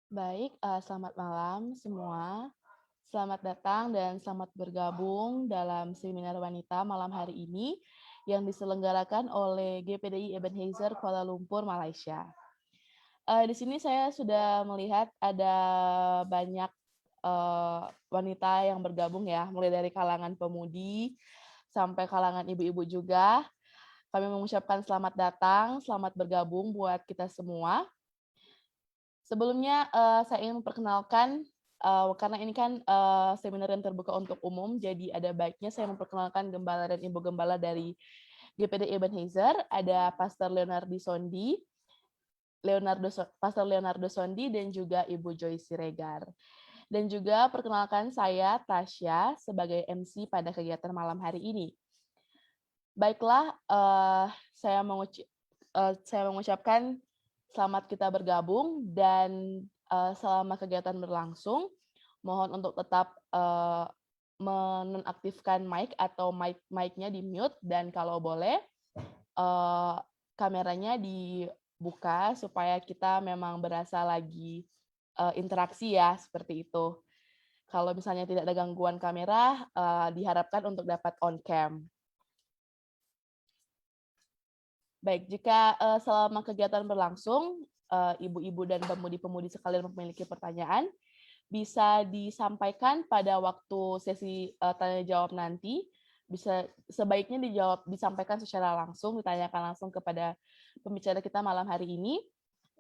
Baik, selamat malam semua. Selamat datang dan selamat bergabung dalam seminar wanita malam hari ini yang diselenggarakan oleh GPDI Ebenezer Kuala Lumpur, Malaysia. Di sini saya sudah melihat ada banyak wanita yang bergabung ya, mulai dari kalangan pemudi sampai kalangan ibu-ibu juga. Kami mengucapkan selamat datang, selamat bergabung buat kita semua. Sebelumnya saya ingin memperkenalkan, karena ini kan seminar yang terbuka untuk umum, jadi ada baiknya saya memperkenalkan gembala dan ibu gembala dari GPD Ebenezer. Ada Pastor Pastor Leonardo Sondi dan juga Ibu Joyce Siregar. Dan juga perkenalkan saya Tasya sebagai MC pada kegiatan malam hari ini. Baiklah, saya mengucapkan selamat kita bergabung dan selama kegiatan berlangsung, mohon untuk tetap menonaktifkan mic atau mic-nya di mute dan kalau boleh kameranya dibuka supaya kita memang berasa lagi interaksi ya, seperti itu. Kalau misalnya tidak ada gangguan kamera, diharapkan untuk dapat on cam. Baik, jika selama kegiatan berlangsung, ibu-ibu dan pemudi-pemudi sekalian memiliki pertanyaan, bisa disampaikan pada waktu sesi tanya jawab nanti. Bisa sebaiknya disampaikan secara langsung, ditanyakan langsung kepada pembicara kita malam hari ini.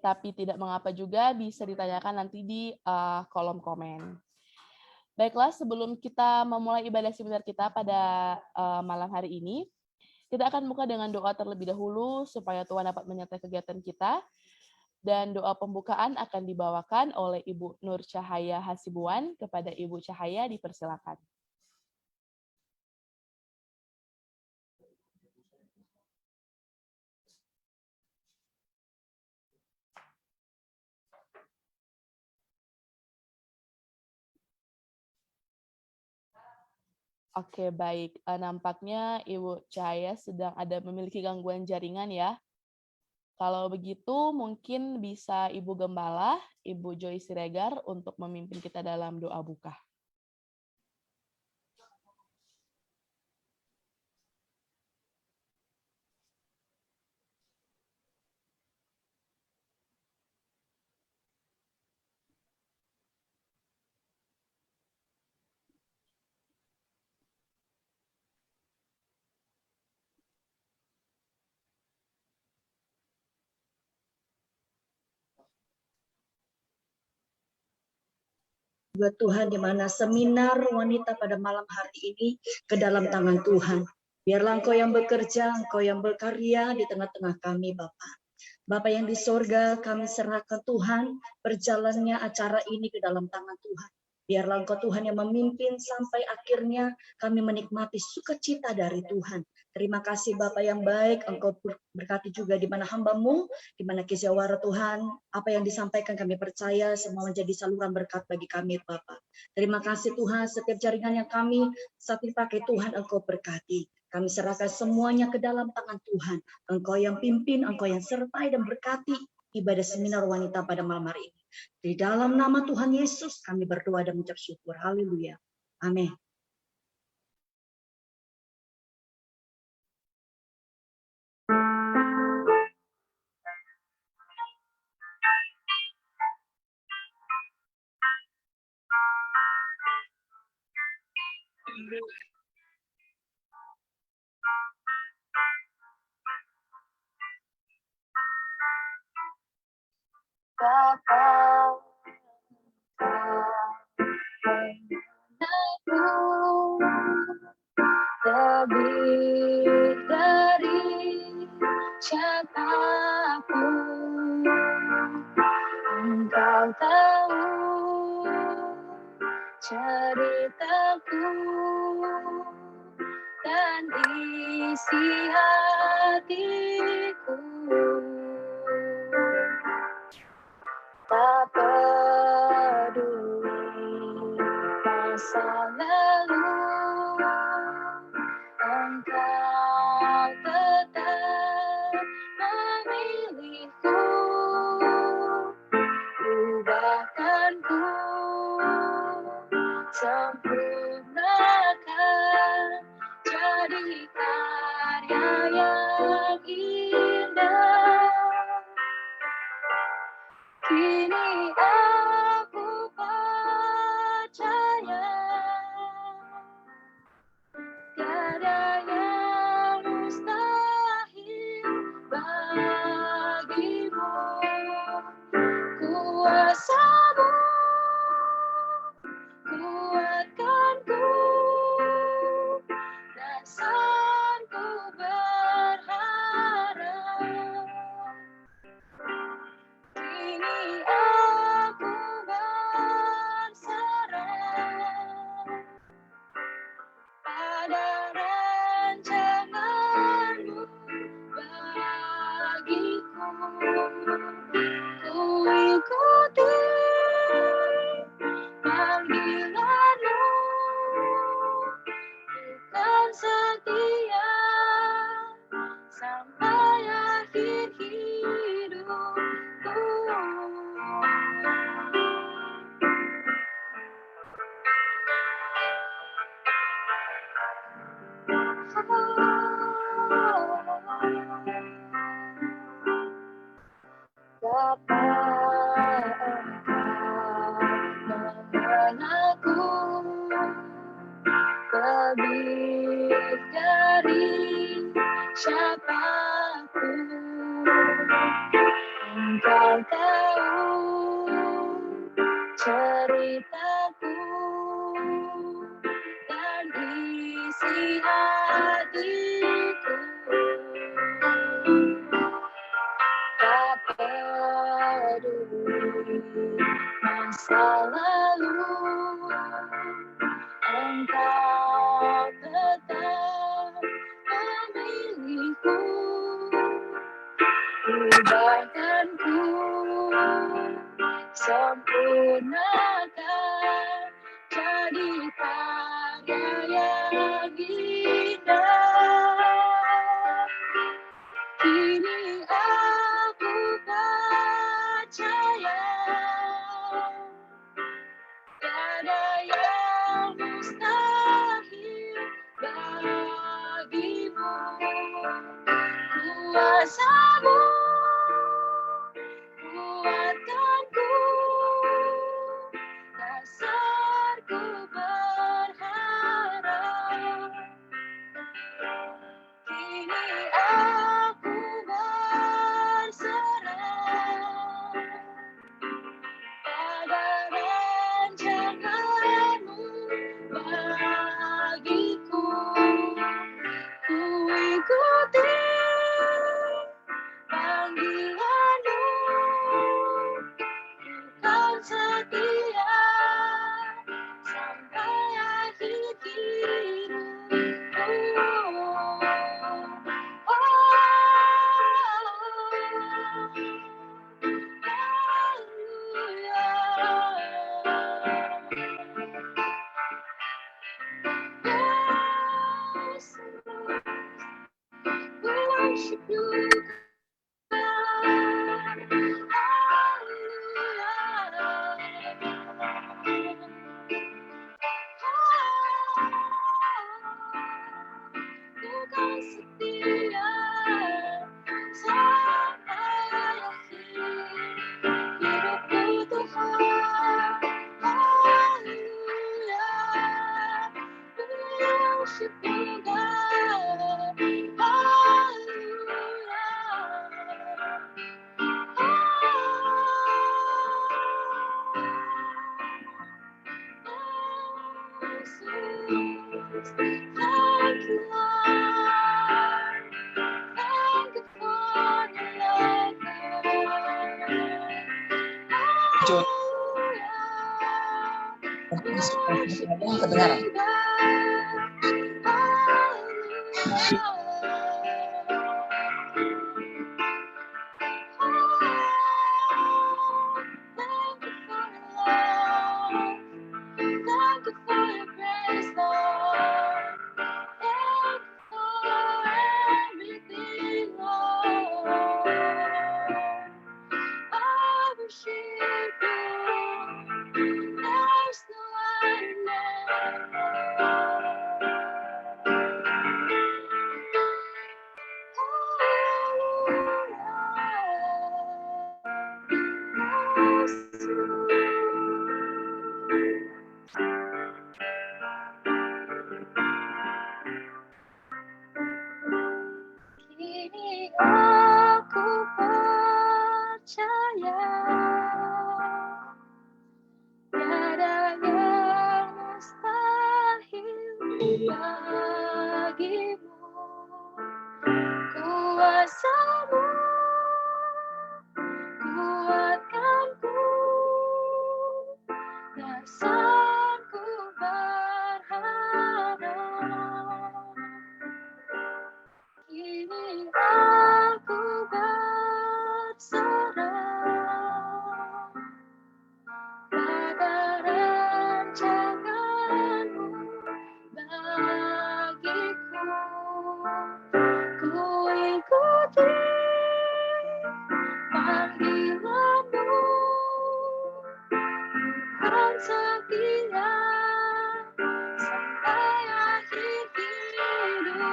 Tapi tidak mengapa juga bisa ditanyakan nanti di kolom komen. Baiklah, sebelum kita memulai ibadah seminar kita pada malam hari ini, kita akan buka dengan doa terlebih dahulu supaya Tuhan dapat menyertai kegiatan kita. Dan doa pembukaan akan dibawakan oleh Ibu Nur Cahaya Hasibuan. Kepada Ibu Cahaya dipersilakan. Oke, baik. Nampaknya Ibu Cahaya sedang memiliki gangguan jaringan ya. Kalau begitu, mungkin bisa Ibu Gembala, Ibu Joyce Siregar untuk memimpin kita dalam doa buka. Buat Tuhan, di mana seminar wanita pada malam hari ini ke dalam tangan Tuhan. Biarlah Engkau yang bekerja, Engkau yang berkarya di tengah-tengah kami, Bapak. Bapak yang di sorga, kami serahkan Tuhan berjalannya acara ini ke dalam tangan Tuhan. Biarlah Engkau Tuhan yang memimpin sampai akhirnya kami menikmati sukacita dari Tuhan. Terima kasih Bapak yang baik, Engkau berkati juga di mana hamba-Mu, di mana kisahwara Tuhan, apa yang disampaikan kami percaya semua menjadi saluran berkat bagi kami Bapak. Terima kasih Tuhan, setiap jaringan yang kami saat ini pakai Tuhan Engkau berkati. Kami serahkan semuanya ke dalam tangan Tuhan. Engkau yang pimpin, Engkau yang sertai dan berkati ibadah seminar wanita pada malam hari ini. Di dalam nama Tuhan Yesus kami berdoa dan mengucap syukur. Haleluya. Amin. lebih dari siapapun. Engkau tahu ceritaku dan isi hatiku. Tak peduli masa lalu, Engkau tetap memilihku. Ubahkanku, sempurnakan, jadi karya yang indah. Kini aku percaya tiada yang mustahil bagimu. Kuasa-Mu kuatkanku, dasarku berharap. Kini aku berserah pada rancangan-Mu bagiku. Ku ikuti panggilan-Mu, bukan setia sampai akhir hidupku. Dapat Engkau mengenalku lebih dari siapapun. Engkau tahu ceritaku dan isi hatiku. Tak peduli masa lalu, Engkau tetap memilihku. Ubahkanku, sempurnakan, jadi karya yang indah. Kini aku percaya tiada yang mustahil bagimu. Kuasa-Mu kuatkanku, dasarku berharap. Kini aku berserah pada rancangan-Mu bagiku. Ku ikuti panggilan-Mu, bukan setia sampai akhir hidupku. We worship You, God. Bukan setia sampai akhir hidupku, Tuhan. Haleluya. We worship You, God. Haleluya. Thank Thank you for your love, Lanjut. Kedengaran. Thank you for your grace, Lord. Thank you for everything, Lord. I worship you. There's no one Kini aku percaya tiada yang mustahil bagimu. Kuasamu kuatkanku, dasarku berharap. Kini aku berserah pada rancanganmu bagiku. Ku ikuti panggilanmu, kan setia sampai akhir hidupku.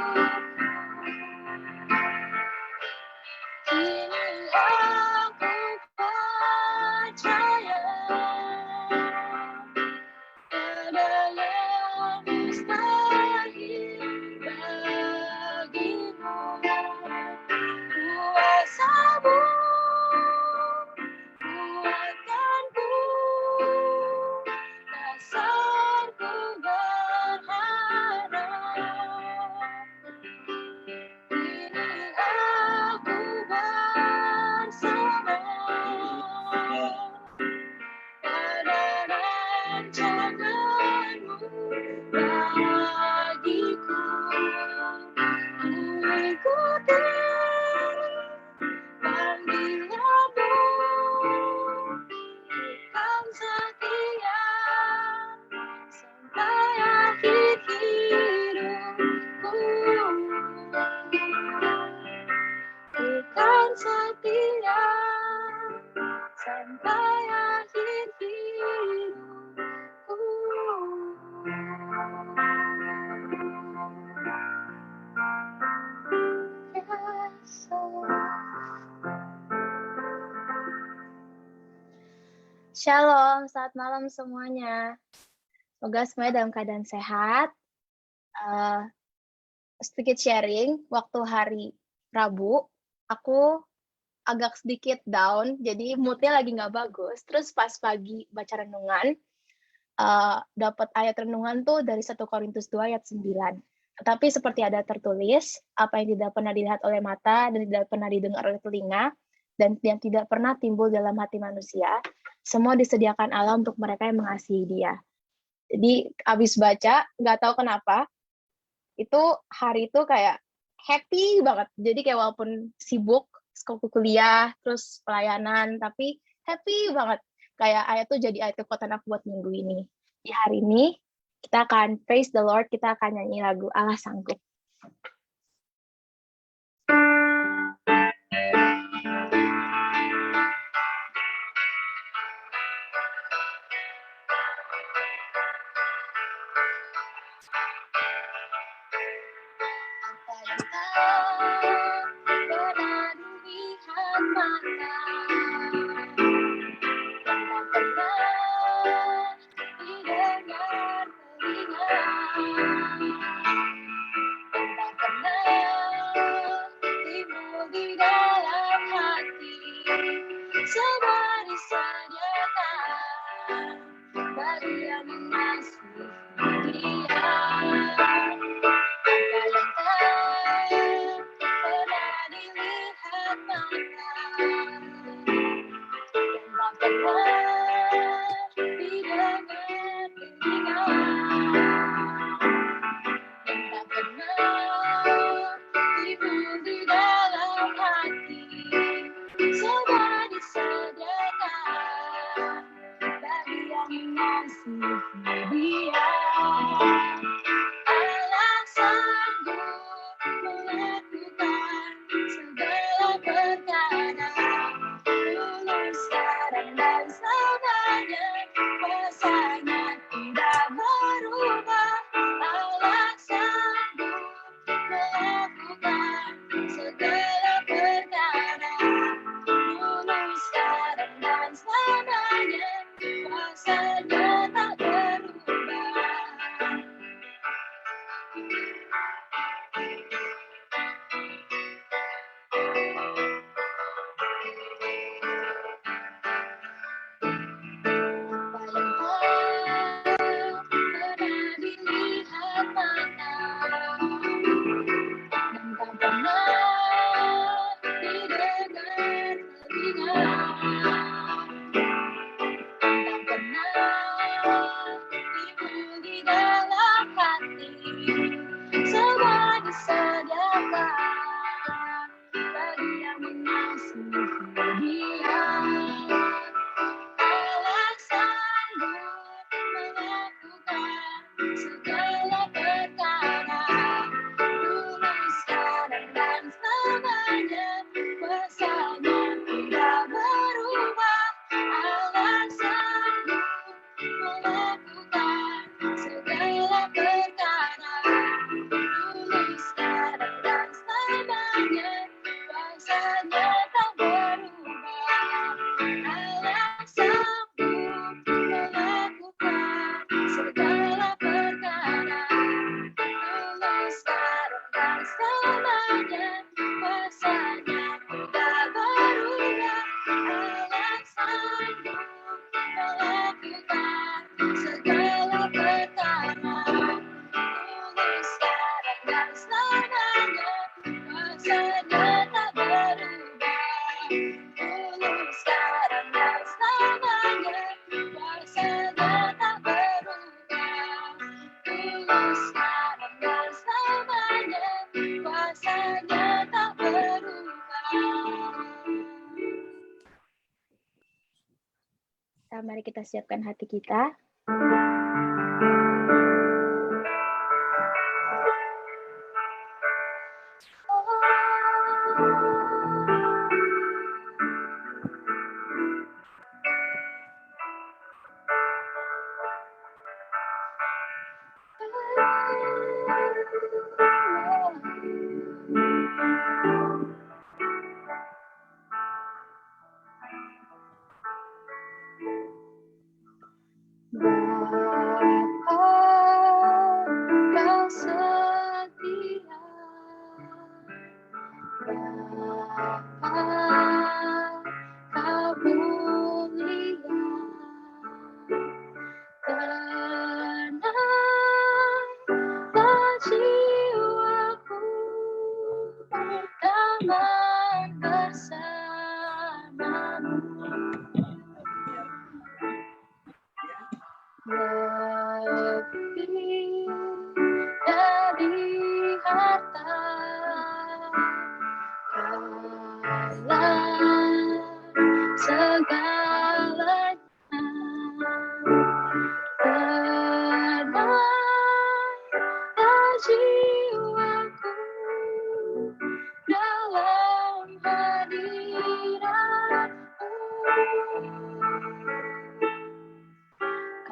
Kini aku percaya tiada yang mustahil bagimu. Kuasamu kuatkanku, dasarku berharap. Kini aku berserah pada rancanganmu bagiku. Ku ikuti panggilanmu, kan setia sampai akhir hidupku. Ku kan setia sampai akhir hidupku. Yes, Lord. Shalom, selamat malam semuanya. Semoga semuanya dalam keadaan sehat. Sedikit sharing, waktu hari Rabu, aku agak sedikit down, jadi moodnya lagi nggak bagus. Terus pas pagi baca renungan, dapat ayat renungan tuh dari 1 Korintus 2 ayat 9. Tetapi seperti ada tertulis, apa yang tidak pernah dilihat oleh mata dan tidak pernah didengar oleh telinga, dan yang tidak pernah timbul dalam hati manusia, semua disediakan Allah untuk mereka yang mengasihi Dia. Jadi abis baca, nggak tahu kenapa, itu hari itu kayak happy banget. Jadi kayak walaupun sibuk, kuliah, terus pelayanan, tapi happy banget. Kayak ayat tuh jadi ayat kekuatan aku buat minggu ini. Di hari ini, kita akan praise the Lord, kita akan nyanyi lagu Allah Sanggup. Apa yang tak pernah dilihat mata, yang tak pernah didengar telinga, yang tak Mari kita siapkan hati kita.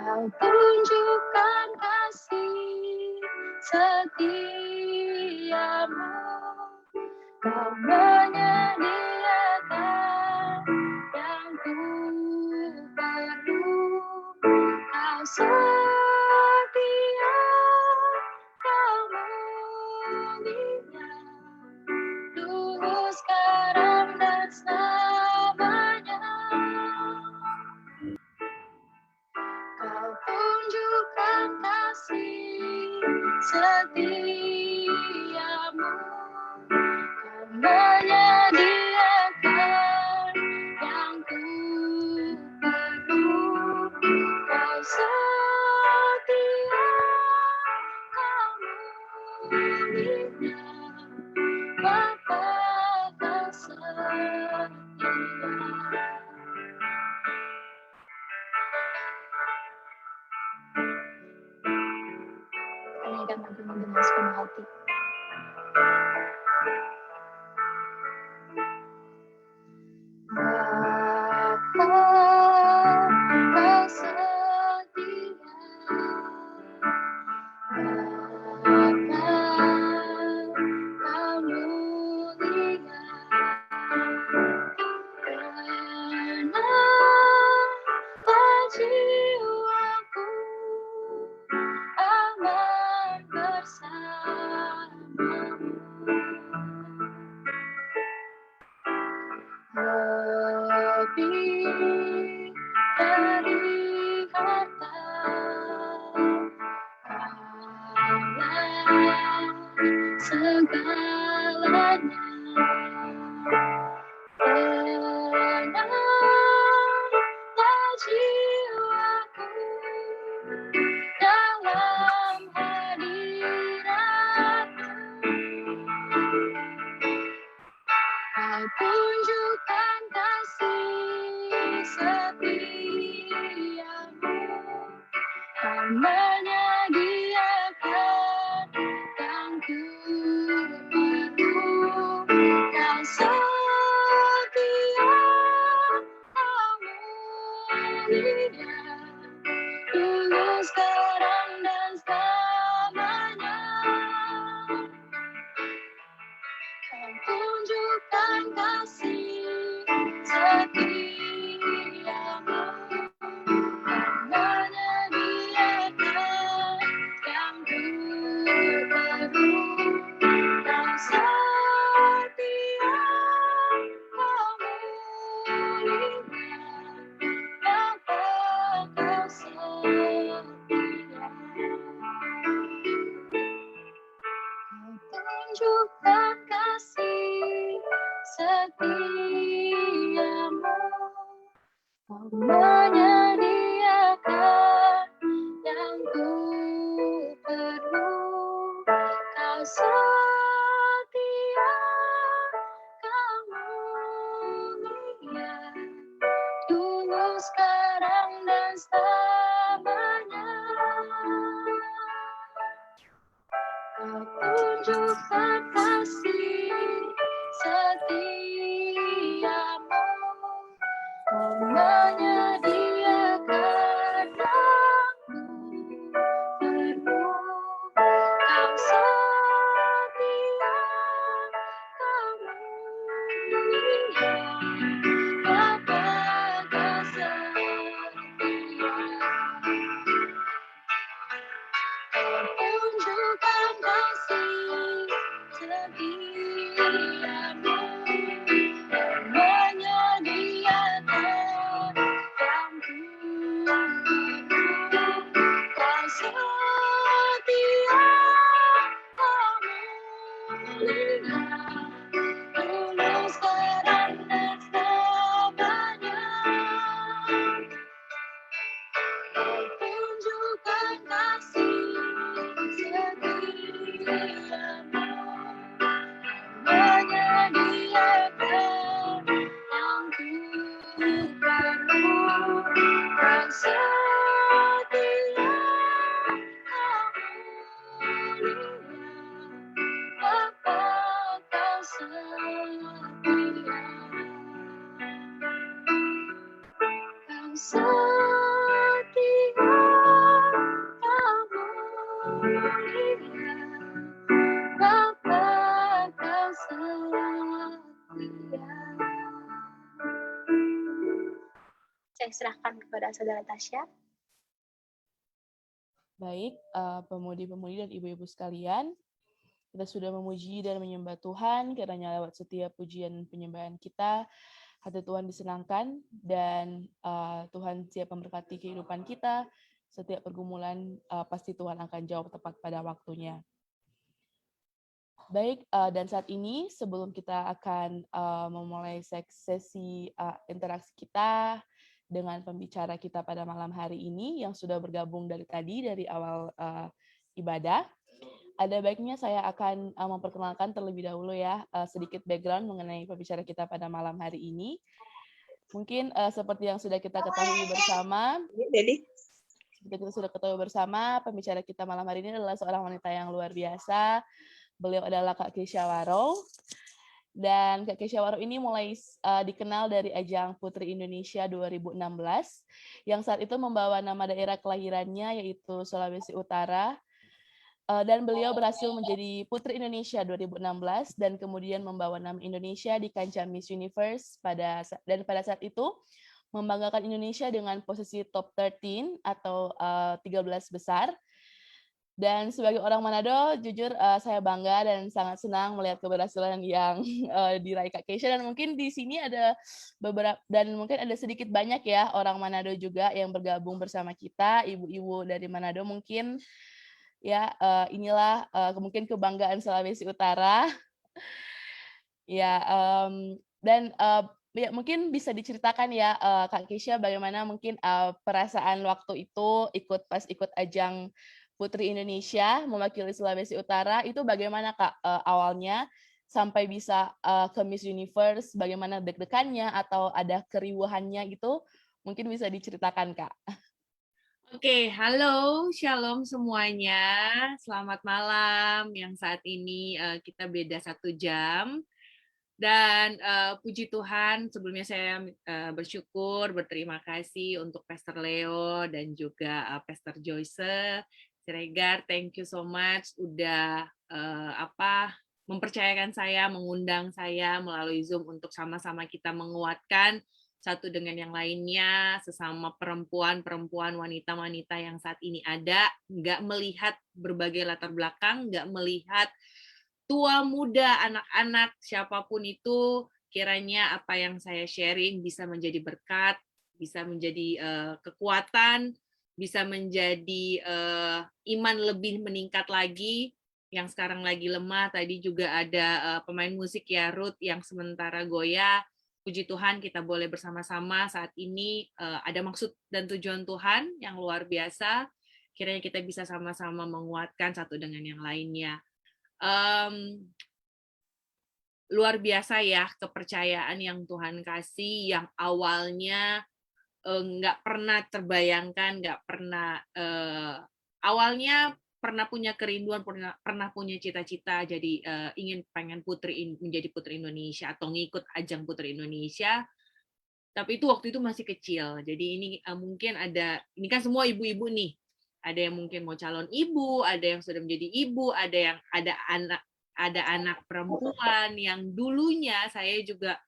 Kau tunjukkan kasih setiamu, Kau menyediakan yang ku perlu, Kau setia, Kau mulia, dulu sekarang dan selamanya. Kau tunjukkan kasih setiamu, Kau menyediakan yang ku perlu, Kau setia, Kau mulia, Bapa Kau setia. Nyanyikan lagu ini dengan sepenuh hati. Bapa, Kau setia. Bapa, Kau mulia. Kenapa jiwaku aman bersama. segalanya. Tenanglah jiwaku dalam hadirat-Mu. Kau tunjukkan kasih setiamu, Kau menyediakan yang ku perlu. Kau setia, Kau mulia, dulu sekarang dan selamanya. Kau tunjukkan kasih setiamu, Kau menyediakan yang ku perlu. Kau setia, Kau mulia, Bapa Kau setia. Kau tunjukkan kasih setiamu, Kau menyediakan yang ku perlu. Kau setia, Kau mulia, dulu sekarang dan selamanya. Kau tunjukkan kasih setiamu, Kau menyediakan yang ku perlu. Kau setia, Kau mulia, Bapa Kau setia. Kau tunjukkan kasih setiamu, Kau menyediakan yang ku perlu. Kau setia, Kau mulia, dulu sekarang dan selamanya. Kau tunjukkan kasih setiamu, menyediakan yang ku perlu. Kau setia, Kau mulia, Bapa Kau setia. Kau setia, Kau mulia, Bapa Kau setia. Saya serahkan kepada Saudara Tasya. Baik, pemudi-pemudi dan ibu-ibu sekalian, kita sudah memuji dan menyembah Tuhan, karena lewat setiap pujian penyembahan kita, hati Tuhan disenangkan, dan Tuhan siap memberkati kehidupan kita. Setiap pergumulan pasti Tuhan akan jawab tepat pada waktunya. Baik, dan saat ini sebelum kita akan memulai sesi interaksi kita dengan pembicara kita pada malam hari ini yang sudah bergabung dari tadi, dari awal ibadah, ada baiknya saya akan memperkenalkan terlebih dahulu ya, sedikit background mengenai pembicara kita pada malam hari ini. Mungkin seperti yang sudah kita ketahui bersama, pembicara kita malam hari ini adalah seorang wanita yang luar biasa. Beliau adalah Kak Keisha Waro. Dan Kak Keisha Waro ini mulai dikenal dari ajang Putri Indonesia 2016, yang saat itu membawa nama daerah kelahirannya yaitu Sulawesi Utara. Dan beliau berhasil menjadi Putri Indonesia 2016 dan kemudian membawa nama Indonesia di kancah Miss Universe pada saat itu membanggakan Indonesia dengan posisi top 13 atau 13 besar. Dan sebagai orang Manado, jujur saya bangga dan sangat senang melihat keberhasilan yang diraih Kak Keisha, dan mungkin di sini ada beberapa dan mungkin ada sedikit banyak ya orang Manado juga yang bergabung bersama kita, ibu-ibu dari Manado mungkin Ya, inilah mungkin kebanggaan Sulawesi Utara. Ya, dan ya mungkin bisa diceritakan ya, Kak Kisha bagaimana mungkin perasaan waktu itu pas ikut ajang Putri Indonesia mewakili Sulawesi Utara itu bagaimana Kak, awalnya sampai bisa ke Miss Universe, bagaimana deg-degannya atau ada keriuhannya gitu, mungkin bisa diceritakan Kak. Oke, halo, shalom semuanya. Selamat malam. Yang saat ini kita beda 1 jam. Dan puji Tuhan, sebelumnya saya bersyukur, berterima kasih untuk Pastor Leo dan juga Pastor Joyce Siregar. Thank you so much udah mempercayakan saya, mengundang saya melalui Zoom untuk sama-sama kita menguatkan satu dengan yang lainnya, sesama perempuan-perempuan, wanita-wanita yang saat ini ada, nggak melihat berbagai latar belakang, nggak melihat tua, muda, anak-anak, siapapun itu, kiranya apa yang saya sharing bisa menjadi berkat, bisa menjadi kekuatan, bisa menjadi iman lebih meningkat lagi, yang sekarang lagi lemah. Tadi juga ada pemain musik ya, Ruth, yang sementara goyah. Puji Tuhan kita boleh bersama-sama saat ini, ada maksud dan tujuan Tuhan yang luar biasa. Kiranya kita bisa sama-sama menguatkan satu dengan yang lainnya. Luar biasa ya kepercayaan yang Tuhan kasih, yang awalnya nggak pernah terbayangkan, nggak pernah awalnya pernah punya kerinduan, pernah punya cita-cita jadi pengen menjadi putri Indonesia atau ngikut ajang putri Indonesia, tapi itu waktu itu masih kecil. Jadi ini mungkin ini kan semua ibu-ibu nih, ada yang mungkin mau calon ibu, ada yang sudah menjadi ibu, ada anak perempuan yang dulunya saya juga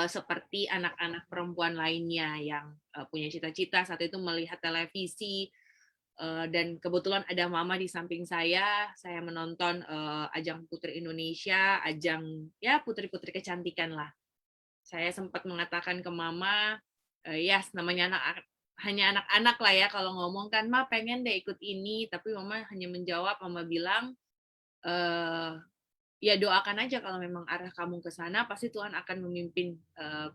seperti anak-anak perempuan lainnya yang punya cita-cita saat itu melihat televisi, dan kebetulan ada mama di samping saya menonton ajang Putri Indonesia, ajang ya putri-putri kecantikan lah. Saya sempat mengatakan ke mama, yes, namanya hanya anak-anak lah ya kalau ngomong kan, Ma pengen deh ikut ini, tapi mama hanya menjawab, mama bilang, ya doakan aja kalau memang arah kamu ke sana, pasti Tuhan akan memimpin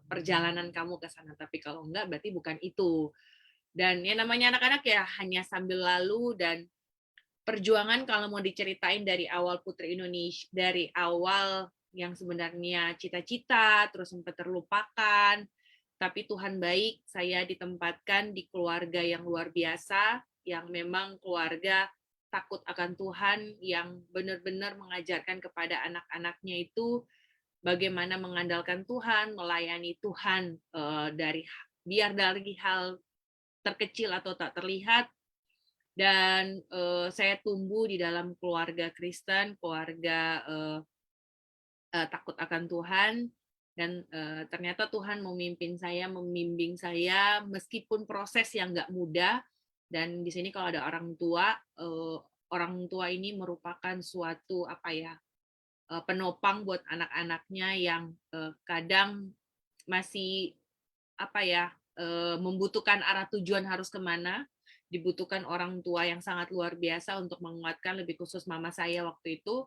perjalanan kamu ke sana. Tapi kalau enggak, berarti bukan itu. Dan ya namanya anak-anak ya hanya sambil lalu, dan perjuangan kalau mau diceritain dari awal Putri Indonesia, dari awal yang sebenarnya cita-cita, terus sempat terlupakan, tapi Tuhan baik, saya ditempatkan di keluarga yang luar biasa, yang memang keluarga takut akan Tuhan, yang benar-benar mengajarkan kepada anak-anaknya itu bagaimana mengandalkan Tuhan, melayani Tuhan, biar dari hal terkecil atau tak terlihat. Dan saya tumbuh di dalam keluarga Kristen, keluarga takut akan Tuhan, dan ternyata Tuhan membimbing saya meskipun proses yang nggak mudah. Dan di sini kalau ada orang tua ini merupakan suatu penopang buat anak-anaknya yang kadang masih membutuhkan arah tujuan harus kemana, dibutuhkan orang tua yang sangat luar biasa untuk menguatkan, lebih khusus mama saya waktu itu.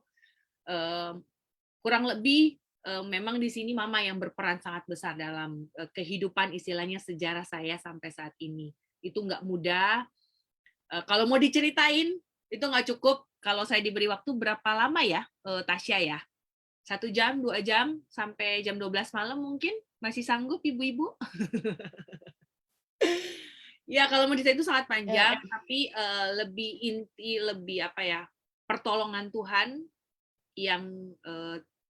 Kurang lebih memang di sini mama yang berperan sangat besar dalam kehidupan, istilahnya sejarah saya sampai saat ini. Itu nggak mudah. Kalau mau diceritain, itu nggak cukup. Kalau saya diberi waktu berapa lama ya, Tasya ya? 1 jam, 2 jam, sampai jam 12 malam mungkin? Masih sanggup ibu-ibu? Ya, kalau mau diceritain itu sangat panjang, tapi lebih inti, lebih pertolongan Tuhan yang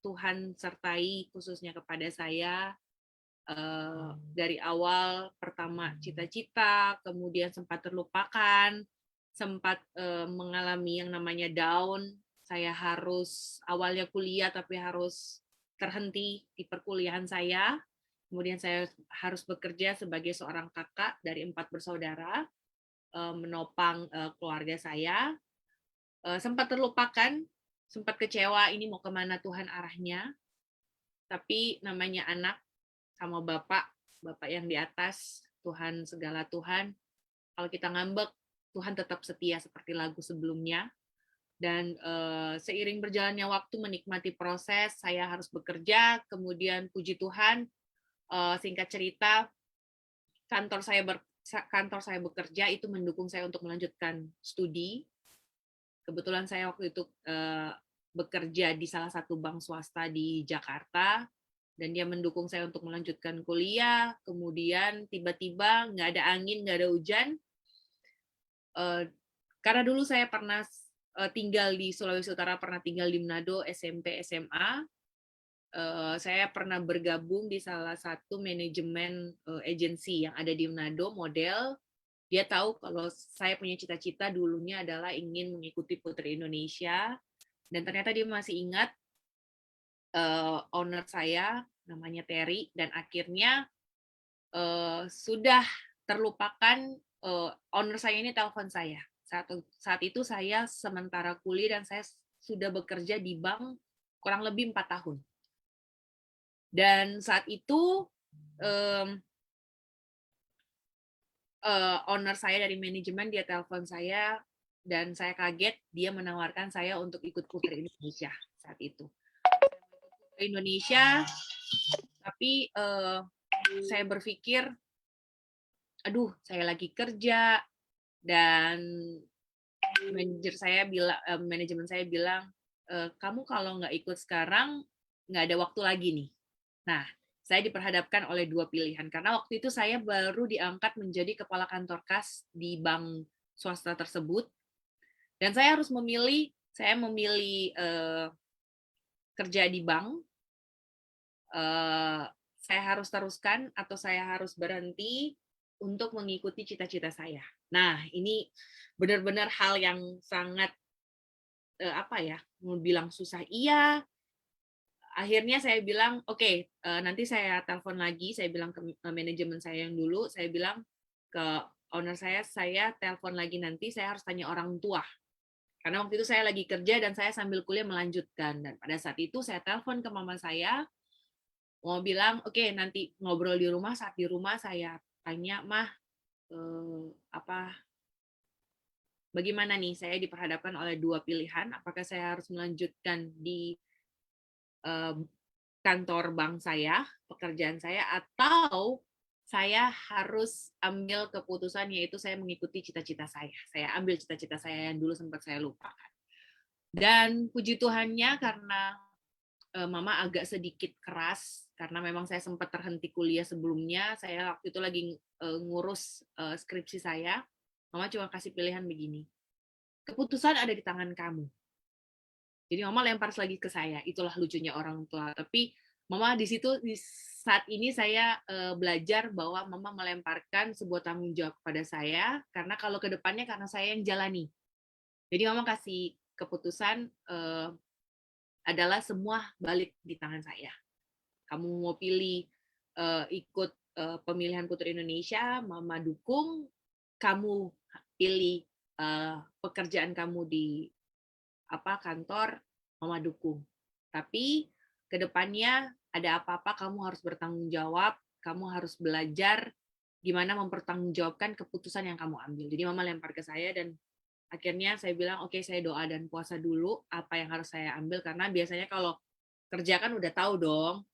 Tuhan sertai khususnya kepada saya dari awal. Pertama cita-cita, kemudian sempat terlupakan, sempat mengalami yang namanya down. Saya harus awalnya kuliah tapi harus terhenti di perkuliahan saya. Kemudian saya harus bekerja sebagai seorang kakak dari 4 bersaudara, menopang keluarga saya. Sempat terlupakan, sempat kecewa ini mau kemana Tuhan arahnya. Tapi namanya anak sama Bapak yang di atas, Tuhan segala Tuhan. Kalau kita ngambek, Tuhan tetap setia seperti lagu sebelumnya. Dan seiring berjalannya waktu menikmati proses, saya harus bekerja, kemudian puji Tuhan, singkat cerita, kantor saya bekerja itu mendukung saya untuk melanjutkan studi. Kebetulan saya waktu itu bekerja di salah satu bank swasta di Jakarta, dan dia mendukung saya untuk melanjutkan kuliah. Kemudian tiba-tiba nggak ada angin, nggak ada hujan. Karena dulu saya pernah tinggal di Sulawesi Utara, pernah tinggal di Manado SMP SMA. Saya pernah bergabung di salah satu manajemen agensi yang ada di Manado, model. Dia tahu kalau saya punya cita-cita dulunya adalah ingin mengikuti Putri Indonesia, dan ternyata dia masih ingat owner saya namanya Terry, dan akhirnya sudah terlupakan. Owner saya ini telepon saya. Saat itu saya sementara kuliah dan saya sudah bekerja di bank kurang lebih 4 tahun. Dan saat itu owner saya dari manajemen dia telepon saya, dan saya kaget dia menawarkan saya untuk ikut Putri Indonesia saat itu. Putri Indonesia, tapi saya berpikir, aduh, saya lagi kerja, dan manajemen saya bilang, kamu kalau nggak ikut sekarang nggak ada waktu lagi nih. Nah, saya diperhadapkan oleh dua pilihan karena waktu itu saya baru diangkat menjadi kepala kantor kas di bank swasta tersebut, dan saya harus memilih. Saya memilih kerja di bank. Saya harus teruskan atau saya harus berhenti untuk mengikuti cita-cita saya. Nah, ini benar-benar hal yang sangat mau bilang susah. Iya. Akhirnya saya bilang, oke, nanti saya telepon lagi. Saya bilang ke manajemen saya yang dulu, saya bilang ke owner saya telepon lagi nanti. Saya harus tanya orang tua. Karena waktu itu saya lagi kerja dan saya sambil kuliah melanjutkan. Dan pada saat itu saya telepon ke mama saya, mau bilang, oke, nanti ngobrol di rumah. Saat di rumah saya tanya, Mah, bagaimana nih, saya diperhadapkan oleh dua pilihan, apakah saya harus melanjutkan di kantor bank saya, pekerjaan saya, atau saya harus ambil keputusan, yaitu saya mengikuti cita-cita saya. Saya ambil cita-cita saya yang dulu sempat saya lupakan. Dan puji Tuhannya, karena Mama agak sedikit keras, karena memang saya sempat terhenti kuliah sebelumnya, saya waktu itu lagi ngurus skripsi saya. Mama cuma kasih pilihan begini, keputusan ada di tangan kamu. Jadi Mama lempar lagi ke saya. Itulah lucunya orang tua. Tapi Mama di situ, di saat ini saya belajar bahwa Mama melemparkan sebuah tanggung jawab kepada saya, karena kalau ke depannya karena saya yang jalani. Jadi Mama kasih keputusan adalah semua balik di tangan saya. Kamu mau pilih ikut pemilihan Putri Indonesia, Mama dukung. Kamu pilih pekerjaan kamu di kantor, Mama dukung. Tapi kedepannya ada apa-apa kamu harus bertanggung jawab, kamu harus belajar gimana mempertanggungjawabkan keputusan yang kamu ambil. Jadi Mama lempar ke saya, dan akhirnya saya bilang, oke, saya doa dan puasa dulu apa yang harus saya ambil, karena biasanya kalau kerja kan udah tahu dong,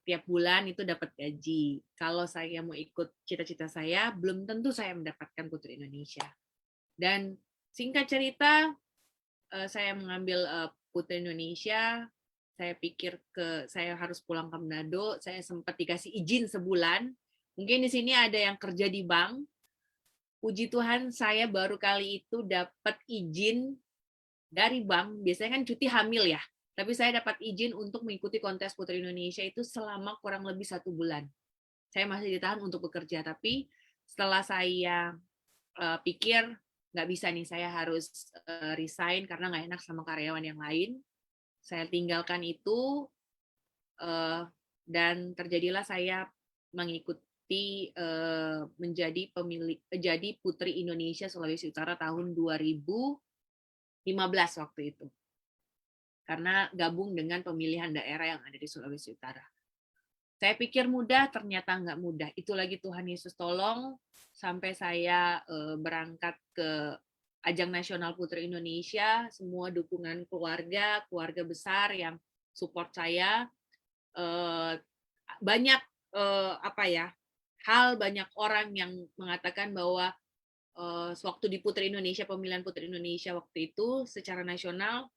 tiap bulan itu dapat gaji. Kalau saya mau ikut cita-cita saya, belum tentu saya mendapatkan Putri Indonesia. Dan singkat cerita, saya mengambil Putri Indonesia. Saya pikir saya harus pulang ke Manado. Saya sempat dikasih izin sebulan. Mungkin di sini ada yang kerja di bank. Puji Tuhan, saya baru kali itu dapat izin dari bank. Biasanya kan cuti hamil ya. Tapi saya dapat izin untuk mengikuti kontes Putri Indonesia itu selama kurang lebih 1 bulan. Saya masih ditahan untuk bekerja. Tapi setelah saya pikir, nggak bisa nih, saya harus resign karena nggak enak sama karyawan yang lain. Saya tinggalkan itu, dan terjadilah saya mengikuti jadi Putri Indonesia Sulawesi Utara tahun 2015 waktu itu. Karena gabung dengan pemilihan daerah yang ada di Sulawesi Utara. Saya pikir mudah, ternyata nggak mudah. Itu lagi Tuhan Yesus tolong sampai saya berangkat ke ajang nasional Putri Indonesia, semua dukungan keluarga, keluarga besar yang support saya. Banyak hal, banyak orang yang mengatakan bahwa sewaktu di Putri Indonesia, pemilihan Putri Indonesia waktu itu secara nasional,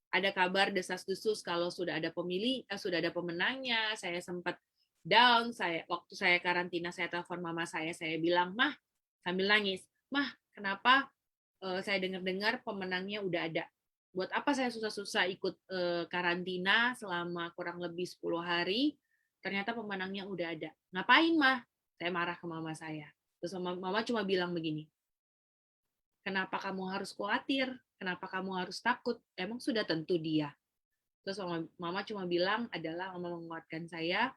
ada kabar desas-desus kalau sudah ada sudah ada pemenangnya. Saya sempat down. Waktu saya karantina, saya telepon mama saya bilang, "Mah," sambil nangis, "Mah, kenapa saya dengar-dengar pemenangnya udah ada? Buat apa saya susah-susah ikut karantina selama kurang lebih 10 hari, ternyata pemenangnya udah ada. Ngapain, Mah?" Saya marah ke mama saya. Terus mama cuma bilang begini, "Kenapa kamu harus khawatir? Kenapa kamu harus takut? Emang sudah tentu dia." Terus mama cuma bilang mama menguatkan saya,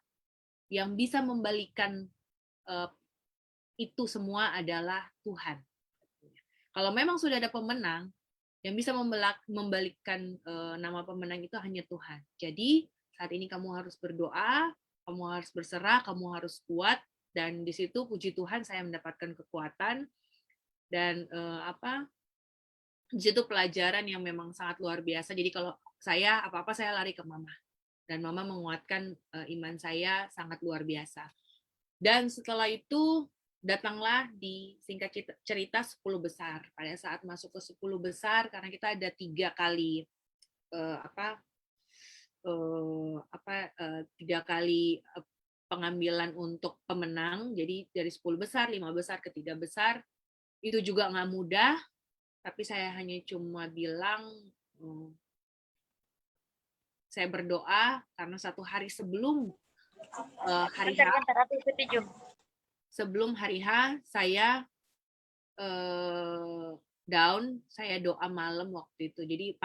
yang bisa membalikan itu semua adalah Tuhan. Kalau memang sudah ada pemenang, yang bisa membalikkan nama pemenang itu hanya Tuhan. Jadi saat ini kamu harus berdoa, kamu harus berserah, kamu harus kuat, dan di situ puji Tuhan saya mendapatkan kekuatan dan di situ pelajaran yang memang sangat luar biasa. Jadi kalau saya apa-apa saya lari ke mama, dan mama menguatkan iman saya sangat luar biasa. Dan setelah itu datanglah di singkat cerita 10 besar. Pada saat masuk ke 10 besar, karena kita ada 3 kali 3 kali pengambilan untuk pemenang. Jadi dari 10 besar, 5 besar ke 3 besar, itu juga nggak mudah. Tapi saya hanya cuma bilang, saya berdoa karena satu hari sebelum hari H, sebelum hari H saya down, saya doa malam waktu itu. Jadi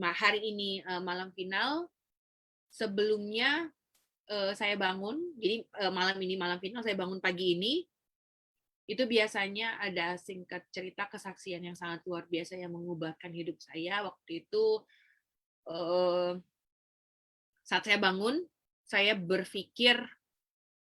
hari ini malam final, sebelumnya saya bangun, jadi malam final saya bangun pagi ini, itu biasanya ada singkat cerita kesaksian yang sangat luar biasa yang mengubahkan hidup saya. Waktu itu saat saya bangun, saya berpikir,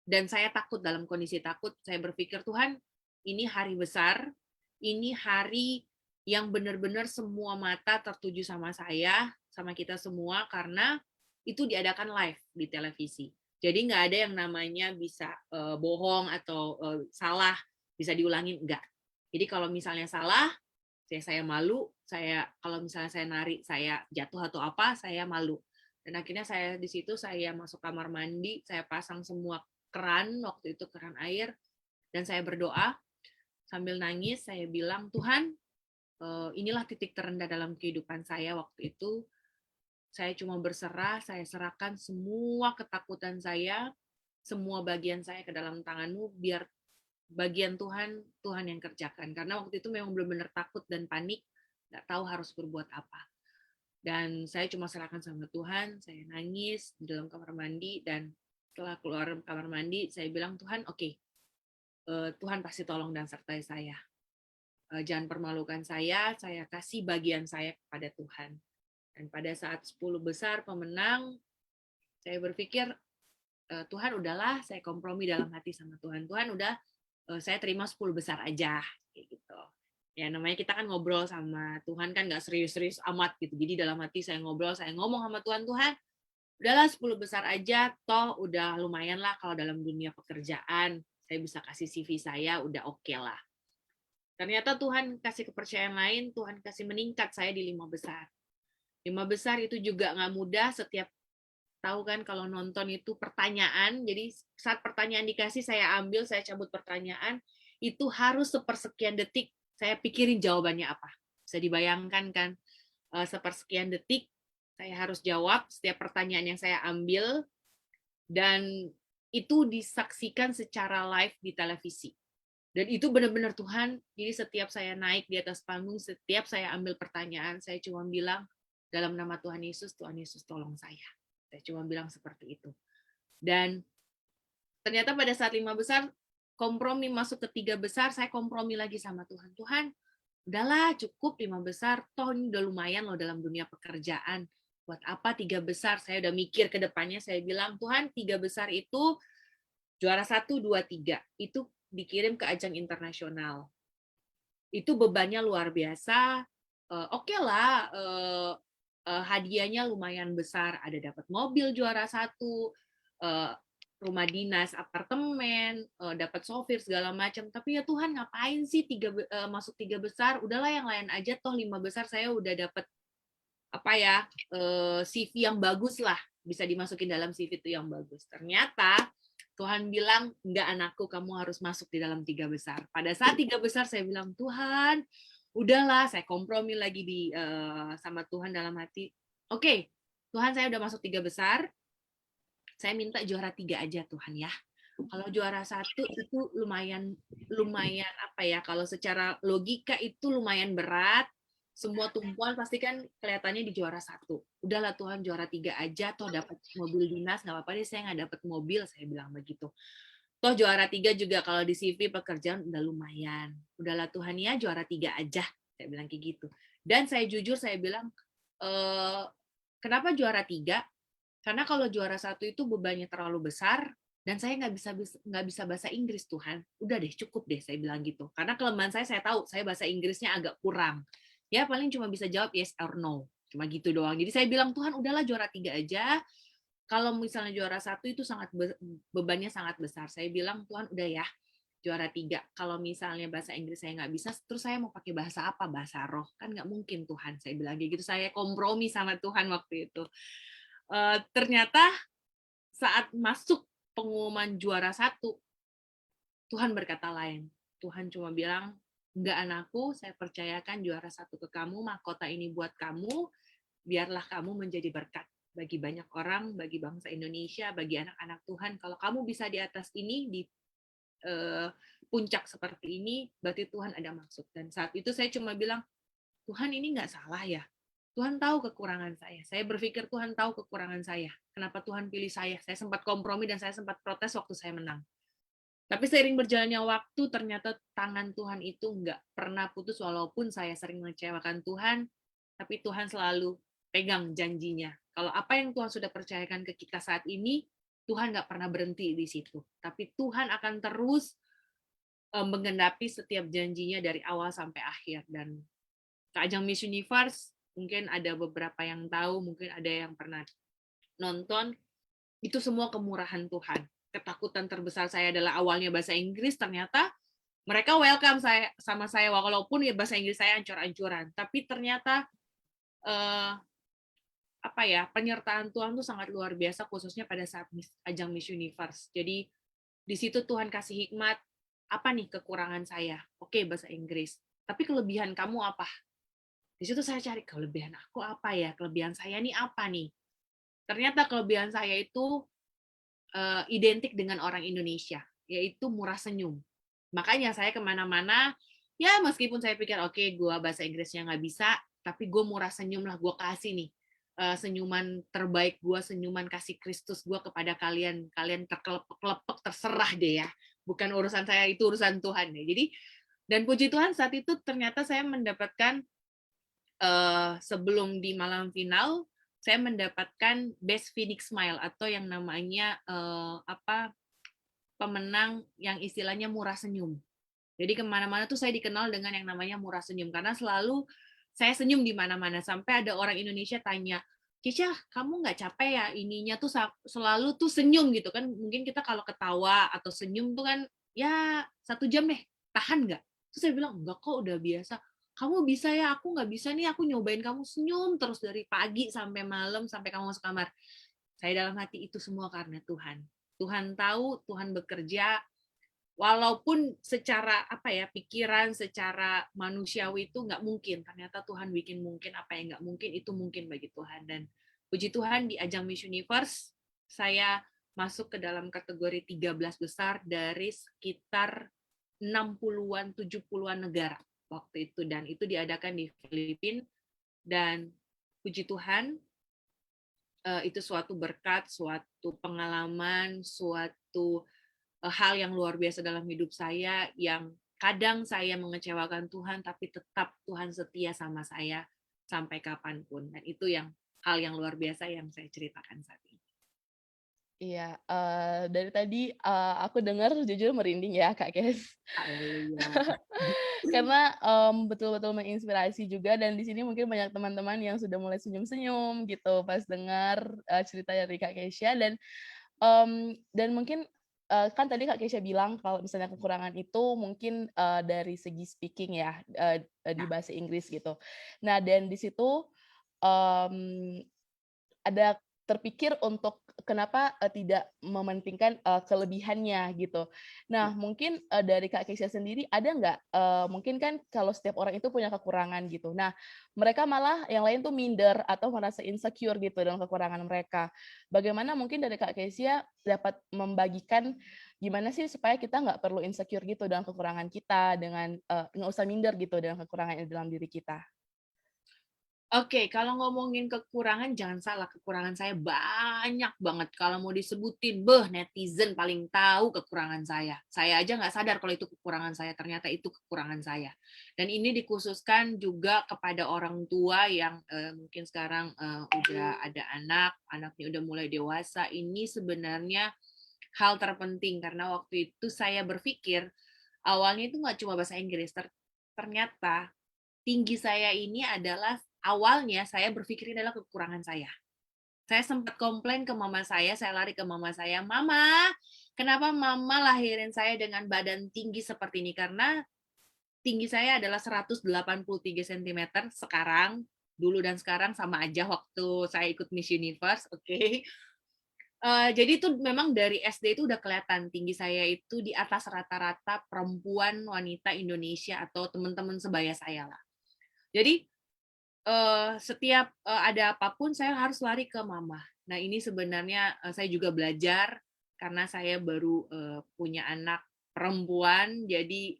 dan saya takut, dalam kondisi takut, saya berpikir, Tuhan, ini hari besar, ini hari yang benar-benar semua mata tertuju sama saya, sama kita semua, karena itu diadakan live di televisi. Jadi nggak ada yang namanya bisa bohong atau salah, bisa diulangin, enggak. Jadi kalau misalnya salah, saya malu, kalau misalnya saya nari, saya jatuh atau apa, saya malu. Dan akhirnya saya di situ, saya masuk kamar mandi, saya pasang semua keran, waktu itu keran air, dan saya berdoa, sambil nangis, saya bilang, Tuhan, inilah titik terendah dalam kehidupan saya waktu itu. Saya cuma berserah, saya serahkan semua ketakutan saya, semua bagian saya ke dalam tangan-Mu, biar bagian Tuhan yang kerjakan. Karena waktu itu memang benar-benar takut dan panik, nggak tahu harus berbuat apa. Dan saya cuma serahkan sama Tuhan, saya nangis di dalam kamar mandi, dan setelah keluar kamar mandi, saya bilang, Tuhan, oke, Tuhan pasti tolong dan sertai saya. Jangan permalukan saya kasih bagian saya kepada Tuhan. Dan pada saat 10 besar pemenang, saya berpikir, Tuhan udahlah, saya kompromi dalam hati sama Tuhan. Tuhan udah, saya terima 10 besar aja, kayak gitu. Ya namanya kita kan ngobrol sama Tuhan kan nggak serius-serius amat gitu. Jadi dalam hati saya ngobrol, saya ngomong sama Tuhan, udahlah 10 besar aja, toh udah lumayan lah kalau dalam dunia pekerjaan, saya bisa kasih CV saya, udah oke lah. Ternyata Tuhan kasih kepercayaan lain, Tuhan kasih meningkat saya di 5 besar. 5 besar itu juga nggak mudah, setiap tahu kan kalau nonton itu pertanyaan, jadi saat pertanyaan dikasih saya ambil, saya cabut pertanyaan, itu harus sepersekian detik saya pikirin jawabannya apa. Bisa dibayangkan kan, sepersekian detik saya harus jawab setiap pertanyaan yang saya ambil, dan itu disaksikan secara live di televisi. Dan itu benar-benar Tuhan, jadi setiap saya naik di atas panggung, setiap saya ambil pertanyaan, saya cuma bilang, dalam nama Tuhan Yesus tolong saya. Saya cuma bilang seperti itu. Dan ternyata pada saat 5 besar, kompromi masuk ke 3 besar, saya kompromi lagi sama Tuhan. Tuhan, udahlah cukup 5 besar, toh ini udah lumayan loh dalam dunia pekerjaan. buat apa 3 besar? Saya udah mikir ke depannya, saya bilang, Tuhan 3 besar itu juara 1, 2, 3. Itu dikirim ke ajang internasional. Itu bebannya luar biasa. Oke lah, hadiahnya lumayan besar. Ada dapat mobil juara 1, rumah dinas, apartemen, dapat sopir segala macam. Tapi ya Tuhan, ngapain sih masuk 3 besar? Udahlah yang lain aja, toh 5 besar saya udah dapat apa ya, CV yang bagus lah, bisa dimasukin dalam CV itu yang bagus. Ternyata Tuhan bilang, enggak anakku, kamu harus masuk di dalam 3 besar. Pada saat 3 besar saya bilang, Tuhan, udahlah, saya kompromi lagi sama Tuhan dalam hati. Oke, Tuhan, saya udah masuk 3 besar, saya minta juara 3 aja Tuhan ya. Kalau juara 1 itu lumayan apa ya, kalau secara logika itu lumayan berat, semua tumpuan pasti kan kelihatannya di juara 1. Udahlah Tuhan, juara 3 aja, toh dapat mobil dinas, nggak apa-apa deh, saya nggak dapat mobil, saya bilang begitu. Toh juara 3 juga kalau di CV pekerjaan udah lumayan. Udahlah Tuhan ya, juara 3 aja, saya bilang kayak gitu. Dan saya jujur, saya bilang, kenapa juara 3? Karena kalau juara 1 itu bebannya terlalu besar, dan saya nggak bisa bahasa Inggris, Tuhan. Udah deh, cukup deh, saya bilang gitu. Karena kelemahan saya tahu, saya bahasa Inggrisnya agak kurang. Ya paling cuma bisa jawab yes or no. Cuma gitu doang. Jadi saya bilang, Tuhan udahlah juara 3 aja. Kalau misalnya juara 1 itu bebannya sangat besar. Saya bilang, Tuhan udah ya, juara 3. Kalau misalnya bahasa Inggris saya nggak bisa, terus saya mau pakai bahasa apa? Bahasa roh. Kan nggak mungkin Tuhan. Saya bilang kayak gitu. Saya kompromi sama Tuhan waktu itu. Ternyata saat masuk pengumuman juara 1, Tuhan berkata lain. Tuhan cuma bilang, enggak anakku, saya percayakan juara 1 ke kamu, mahkota ini buat kamu, biarlah kamu menjadi berkat bagi banyak orang, bagi bangsa Indonesia, bagi anak-anak Tuhan. Kalau kamu bisa di atas ini, di puncak seperti ini, berarti Tuhan ada maksud. Dan saat itu saya cuma bilang, Tuhan ini nggak salah ya. Tuhan tahu kekurangan saya. Saya berpikir Tuhan tahu kekurangan saya. Kenapa Tuhan pilih saya? Saya sempat kompromi dan saya sempat protes waktu saya menang. Tapi seiring berjalannya waktu, ternyata tangan Tuhan itu nggak pernah putus, walaupun saya sering mengecewakan Tuhan, tapi Tuhan selalu pegang janjinya. Kalau apa yang Tuhan sudah percayakan ke kita saat ini, Tuhan nggak pernah berhenti di situ. Tapi Tuhan akan terus menggenapi setiap janjinya dari awal sampai akhir. Dan ke ajang Miss Universe, mungkin ada beberapa yang tahu, mungkin ada yang pernah nonton, itu semua kemurahan Tuhan. Ketakutan terbesar saya adalah awalnya bahasa Inggris, ternyata mereka welcome sama saya, walaupun ya bahasa Inggris saya ancur-ancuran. Tapi ternyata penyertaan Tuhan tuh sangat luar biasa, khususnya pada saat ajang Miss Universe. Jadi di situ Tuhan kasih hikmat, apa nih kekurangan saya? Oke, bahasa Inggris. Tapi kelebihan kamu apa? Di situ saya cari kelebihan aku apa ya? Kelebihan saya nih apa nih? Ternyata kelebihan saya itu identik dengan orang Indonesia, yaitu murah senyum. Makanya saya kemana-mana, ya meskipun saya pikir, oke, gue bahasa Inggrisnya nggak bisa, tapi gue murah senyum lah, gue kasih nih senyuman terbaik gue, senyuman kasih Kristus gue kepada kalian. Kalian terkelepek, terserah deh ya. Bukan urusan saya, itu urusan Tuhan ya. Jadi, dan puji Tuhan saat itu ternyata saya mendapatkan sebelum di malam final, saya mendapatkan Best Phoenix Smile atau yang namanya pemenang yang istilahnya murah senyum. Jadi kemana-mana tuh saya dikenal dengan yang namanya murah senyum karena selalu saya senyum di mana-mana sampai ada orang Indonesia tanya, Kisha, kamu nggak capek ya ininya tuh selalu tuh senyum gitu kan? Mungkin kita kalau ketawa atau senyum tuh kan ya 1 jam deh, tahan nggak? Terus saya bilang enggak kok, udah biasa. Kamu bisa ya, aku nggak bisa nih, aku nyobain kamu senyum terus dari pagi sampai malam sampai kamu masuk kamar. Saya dalam hati itu semua karena Tuhan. Tuhan tahu, Tuhan bekerja, walaupun secara pikiran, secara manusiawi itu nggak mungkin. Ternyata Tuhan bikin mungkin apa yang nggak mungkin itu mungkin bagi Tuhan. Dan puji Tuhan di ajang Miss Universe saya masuk ke dalam kategori 13 besar dari sekitar 60-an, 70-an negara waktu itu, dan itu diadakan di Filipina. Dan puji Tuhan itu suatu berkat, suatu pengalaman, suatu hal yang luar biasa dalam hidup saya, yang kadang saya mengecewakan Tuhan tapi tetap Tuhan setia sama saya sampai kapanpun. Dan itu yang hal yang luar biasa yang saya ceritakan saat ini. Iya, dari tadi, aku dengar jujur merinding ya, Kak Kes. Haleluya. Karena, betul-betul menginspirasi juga dan di sini mungkin banyak teman-teman yang sudah mulai senyum-senyum gitu pas dengar, cerita dari Kak Kesha dan mungkin, kan tadi Kak Kesha bilang kalau misalnya kekurangan itu mungkin, dari segi speaking ya, di Ya. bahasa Inggris gitu. Nah dan di situ, mmm ada terpikir untuk kenapa, tidak mementingkan, kelebihannya gitu. Nah mungkin, dari Kak Kesha sendiri ada nggak, mungkin kan kalau setiap orang itu punya kekurangan gitu. Nah mereka malah yang lain tuh minder atau merasa insecure gitu dengan kekurangan mereka. Bagaimana mungkin dari Kak Kesha dapat membagikan gimana sih supaya kita nggak perlu insecure gitu dengan kekurangan kita, dengan, nggak usah minder gitu dengan kekurangan yang dalam diri kita? Oke, kalau ngomongin kekurangan jangan salah, kekurangan saya banyak banget. Kalau mau disebutin, netizen paling tahu kekurangan saya. Saya aja nggak sadar kalau itu kekurangan saya, ternyata itu kekurangan saya. Dan ini dikhususkan juga kepada orang tua yang mungkin sekarang udah ada anak, anaknya udah mulai dewasa. Ini sebenarnya hal terpenting karena waktu itu saya berpikir awalnya itu nggak cuma bahasa Inggris, ternyata tinggi saya ini adalah awalnya saya berpikir ini adalah kekurangan saya. Saya sempat komplain ke mama saya lari ke mama saya, "Mama, kenapa mama lahirin saya dengan badan tinggi seperti ini?" Karena tinggi saya adalah 183 cm sekarang, dulu dan sekarang sama aja waktu saya ikut Miss Universe, oke. Jadi itu memang dari SD itu udah kelihatan tinggi saya itu di atas rata-rata perempuan wanita Indonesia atau teman-teman sebaya saya lah. Jadi setiap, ada apapun saya harus lari ke mama. Nah ini sebenarnya, saya juga belajar karena saya baru, punya anak perempuan, jadi,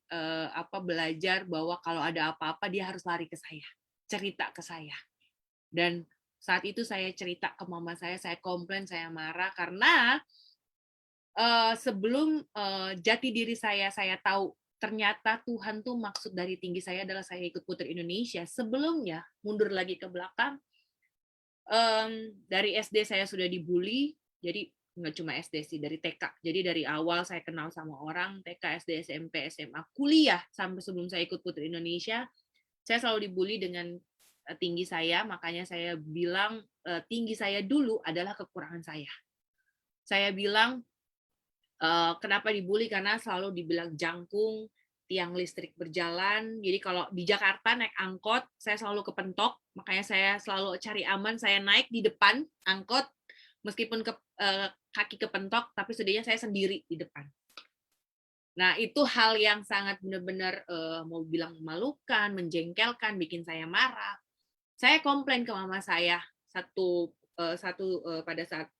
belajar bahwa kalau ada apa-apa dia harus lari ke saya, cerita ke saya. Dan saat itu saya cerita ke mama saya komplain, saya marah karena, sebelum, jati diri saya tahu ternyata Tuhan tuh maksud dari tinggi saya adalah saya ikut Putri Indonesia. Sebelumnya, mundur lagi ke belakang, dari SD saya sudah dibully, jadi nggak cuma SD sih, dari TK. Jadi dari awal saya kenal sama orang, TK, SD, SMP, SMA, kuliah, sampai sebelum saya ikut Putri Indonesia, saya selalu dibully dengan tinggi saya, makanya saya bilang tinggi saya dulu adalah kekurangan saya. Saya bilang kenapa dibully karena selalu dibilang jangkung, tiang listrik berjalan. Jadi kalau di Jakarta naik angkot, saya selalu kepentok, makanya saya selalu cari aman, saya naik di depan angkot, meskipun kaki kepentok, tapi setidaknya saya sendiri di depan. Nah, itu hal yang sangat benar-benar mau bilang memalukan, menjengkelkan, bikin saya marah. Saya komplain ke mama saya pada saat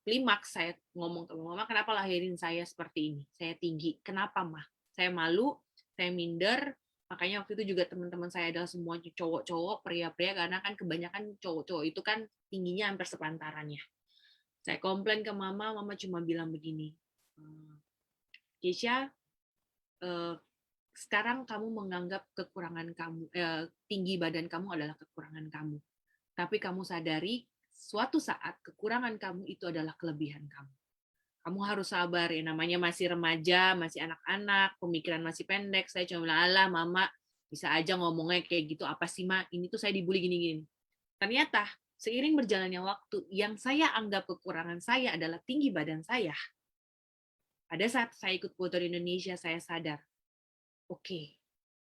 klimaks saya ngomong ke mama, kenapa lahirin saya seperti ini? Saya tinggi. Kenapa, Mah? Saya malu, saya minder. Makanya waktu itu juga teman-teman saya adalah semuanya cowok-cowok, pria-pria, karena kan kebanyakan cowok-cowok itu kan tingginya hampir sepantarannya. Saya komplain ke mama cuma bilang begini, Kesha, sekarang kamu menganggap kekurangan kamu, tinggi badan kamu adalah kekurangan kamu. Tapi kamu sadari, suatu saat kekurangan kamu itu adalah kelebihan kamu. Kamu harus sabar ya, namanya masih remaja, masih anak-anak, pemikiran masih pendek. Saya cuma bilang, alah mama, bisa aja ngomongnya kayak gitu, apa sih Ma, ini tuh saya dibully gini-gini. Ternyata, seiring berjalannya waktu, yang saya anggap kekurangan saya adalah tinggi badan saya. Pada saat saya ikut Putri Indonesia, saya sadar, oke,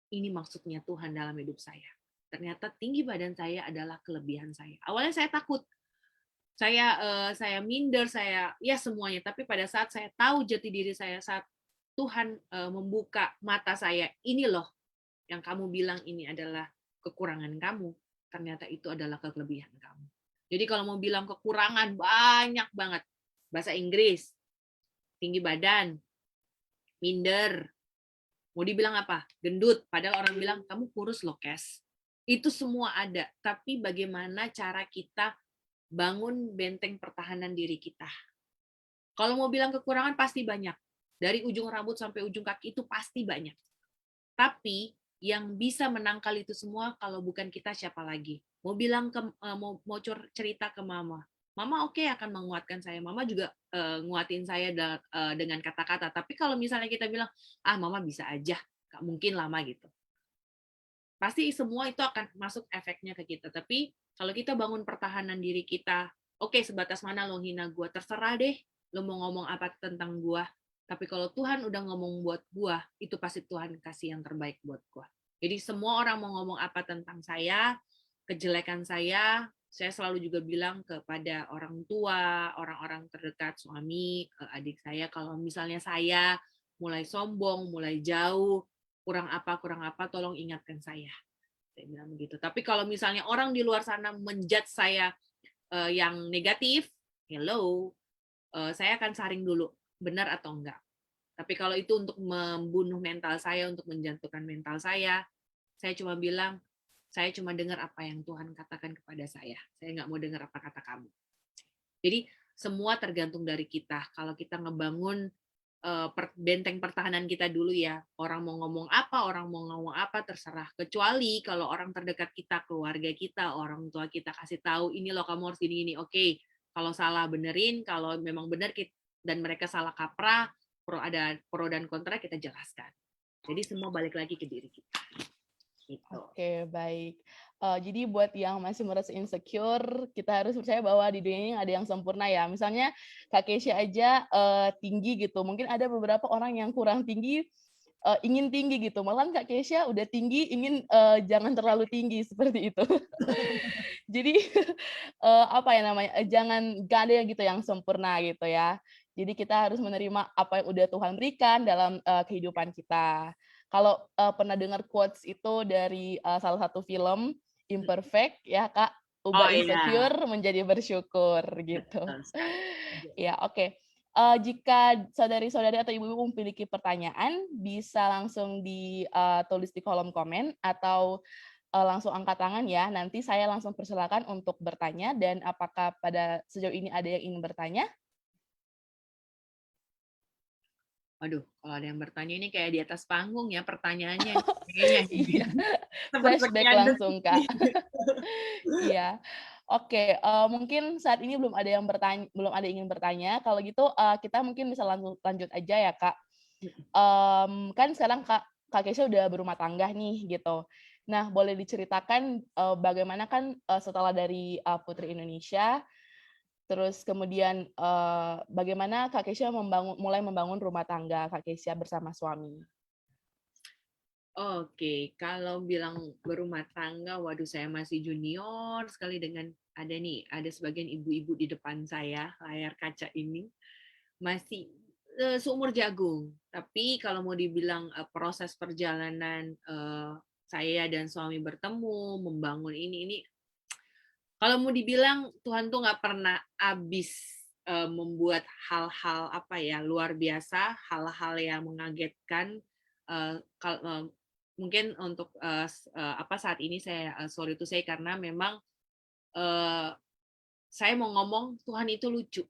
ini maksudnya Tuhan dalam hidup saya. Ternyata tinggi badan saya adalah kelebihan saya. Awalnya saya takut, saya minder, saya ya semuanya. Tapi pada saat saya tahu jati diri saya, saat Tuhan membuka mata saya, ini loh yang kamu bilang ini adalah kekurangan kamu. Ternyata itu adalah kelebihan kamu. Jadi kalau mau bilang kekurangan banyak banget. Bahasa Inggris, tinggi badan, minder, mau dibilang apa? Gendut. Padahal orang bilang, kamu kurus loh, Kes. Itu semua ada. Tapi bagaimana cara kita bangun benteng pertahanan diri kita. Kalau mau bilang kekurangan, pasti banyak. Dari ujung rambut sampai ujung kaki itu pasti banyak. Tapi yang bisa menangkal itu semua kalau bukan kita siapa lagi. Mau bilang mau cerita ke mama. Mama oke akan menguatkan saya. Mama juga nguatin saya dengan kata-kata. Tapi kalau misalnya kita bilang, mama bisa aja, gak mungkin lama gitu. Pasti semua itu akan masuk efeknya ke kita. Tapi kalau kita bangun pertahanan diri kita, oke, sebatas mana lo hina gue, terserah deh lo mau ngomong apa tentang gue. Tapi kalau Tuhan udah ngomong buat gue, itu pasti Tuhan kasih yang terbaik buat gue. Jadi semua orang mau ngomong apa tentang saya, kejelekan saya selalu juga bilang kepada orang tua, orang-orang terdekat, suami, adik saya, kalau misalnya saya mulai sombong, mulai jauh, kurang apa, tolong ingatkan saya. Saya bilang begitu. Tapi kalau misalnya orang di luar sana menjudge saya yang negatif, hello, saya akan saring dulu, benar atau enggak. Tapi kalau itu untuk membunuh mental saya, untuk menjatuhkan mental saya cuma bilang, saya cuma dengar apa yang Tuhan katakan kepada saya. Saya nggak mau dengar apa kata kamu. Jadi semua tergantung dari kita. Kalau kita ngebangun benteng pertahanan kita dulu ya. Orang mau ngomong apa, terserah. Kecuali kalau orang terdekat kita, keluarga kita, orang tua kita kasih tahu, ini loh kamu harus ini. Oke, kalau salah benerin, kalau memang benar dan mereka salah kaprah, ada pro dan kontra, kita jelaskan. Jadi semua balik lagi ke diri kita. Gitu. Oke, baik. Jadi buat yang masih merasa insecure, kita harus percaya bahwa di dunia ini ada yang sempurna ya. Misalnya Kak Kesha aja tinggi gitu. Mungkin ada beberapa orang yang kurang tinggi, ingin tinggi gitu. Malah Kak Kesha udah tinggi, ingin jangan terlalu tinggi seperti itu. Jadi apa ya namanya? Gak ada gitu yang sempurna gitu ya. Jadi kita harus menerima apa yang udah Tuhan berikan dalam kehidupan kita. Kalau pernah dengar quotes itu dari salah satu film Imperfect ya Kak, ubah insecure menjadi bersyukur gitu. Ya oke. Jika saudari-saudari atau ibu-ibu memiliki pertanyaan, bisa langsung ditulis di kolom komen atau langsung angkat tangan ya. Nanti saya langsung persilakan untuk bertanya. Dan apakah pada sejauh ini ada yang ingin bertanya? Aduh, kalau ada yang bertanya ini kayak di atas panggung ya pertanyaannya. Iya, flashback langsung Kak. Iya, oke. Mungkin saat ini belum ada yang ingin bertanya. Kalau gitu kita mungkin bisa lanjut aja ya Kak. Kan sekarang Kak Kesha udah berumah tangga nih gitu. Nah, boleh diceritakan bagaimana kan setelah dari Putri Indonesia, terus kemudian bagaimana Kak Kesha mulai membangun rumah tangga Kak Kesha bersama suami? Oke, kalau bilang berumah tangga, waduh saya masih junior sekali dengan ada sebagian ibu-ibu di depan saya, layar kaca ini, masih seumur jagung. Tapi kalau mau dibilang proses perjalanan saya dan suami bertemu, membangun ini, kalau mau dibilang Tuhan tuh nggak pernah habis membuat hal-hal luar biasa, hal-hal yang mengagetkan. Mungkin untuk saat ini saya sorry to say karena memang saya mau ngomong Tuhan itu lucu,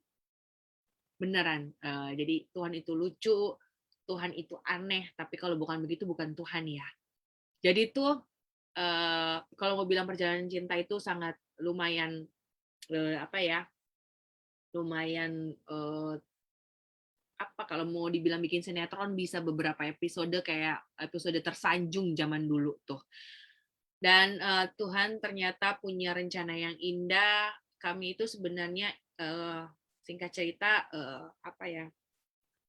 beneran. Jadi Tuhan itu lucu, Tuhan itu aneh. Tapi kalau bukan begitu bukan Tuhan ya. Jadi tuh kalau mau bilang perjalanan cinta itu sangat lumayan lumayan kalau mau dibilang bikin sinetron bisa beberapa episode kayak episode tersanjung zaman dulu tuh. Dan Tuhan ternyata punya rencana yang indah. Kami itu sebenarnya singkat cerita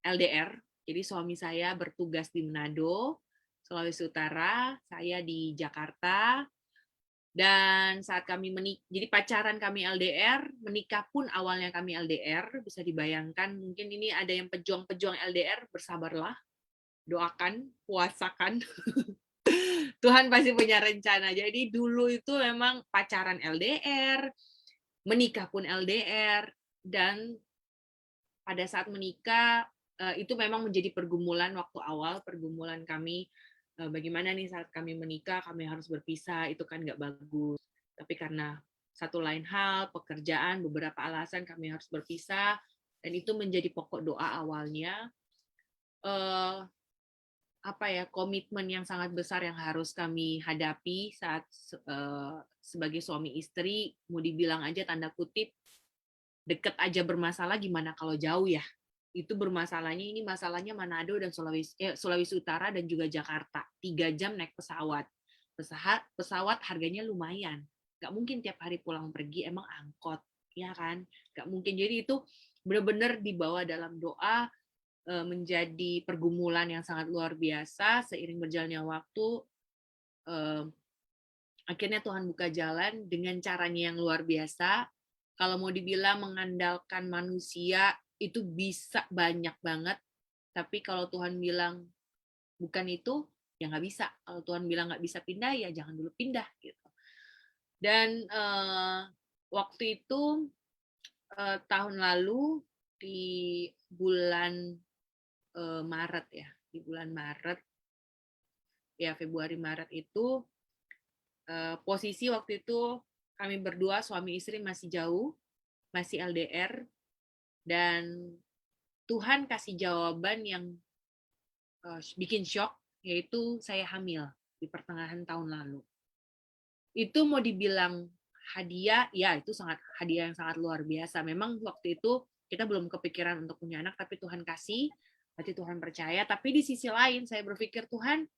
LDR. Jadi suami saya bertugas di Manado, Sulawesi Utara, saya di Jakarta. Dan saat kami jadi pacaran kami LDR, menikah pun awalnya kami LDR, bisa dibayangkan mungkin ini ada yang pejuang-pejuang LDR, bersabarlah, doakan, puasakan. Tuhan pasti punya rencana. Jadi dulu itu memang pacaran LDR, menikah pun LDR, dan pada saat menikah itu memang menjadi pergumulan waktu awal, pergumulan kami. Bagaimana nih saat kami menikah, kami harus berpisah, itu kan nggak bagus. Tapi karena satu lain hal, pekerjaan, beberapa alasan kami harus berpisah, dan itu menjadi pokok doa awalnya. komitmen yang sangat besar yang harus kami hadapi saat sebagai suami istri, mau dibilang aja tanda kutip deket aja bermasalah, gimana kalau jauh ya? Itu bermasalahnya, ini masalahnya Manado dan Sulawesi Utara dan juga Jakarta. 3 jam naik pesawat. Pesawat harganya lumayan. Nggak mungkin tiap hari pulang pergi, emang angkot, ya kan? Nggak mungkin. Jadi itu benar-benar dibawa dalam doa, menjadi pergumulan yang sangat luar biasa. Seiring berjalannya waktu, akhirnya Tuhan buka jalan dengan caranya yang luar biasa. Kalau mau dibilang mengandalkan manusia, itu bisa banyak banget. Tapi kalau Tuhan bilang bukan itu, ya nggak bisa. Kalau Tuhan bilang nggak bisa pindah, ya jangan dulu pindah. Gitu. Dan waktu itu, tahun lalu, di bulan Maret ya, di bulan Maret, ya Februari Maret itu, posisi waktu itu kami berdua suami istri masih jauh, masih LDR, dan Tuhan kasih jawaban yang bikin shock, yaitu saya hamil di pertengahan tahun lalu. Itu mau dibilang hadiah, ya itu sangat hadiah yang sangat luar biasa. Memang waktu itu kita belum kepikiran untuk punya anak, tapi Tuhan kasih, berarti Tuhan percaya. Tapi di sisi lain saya berpikir Tuhan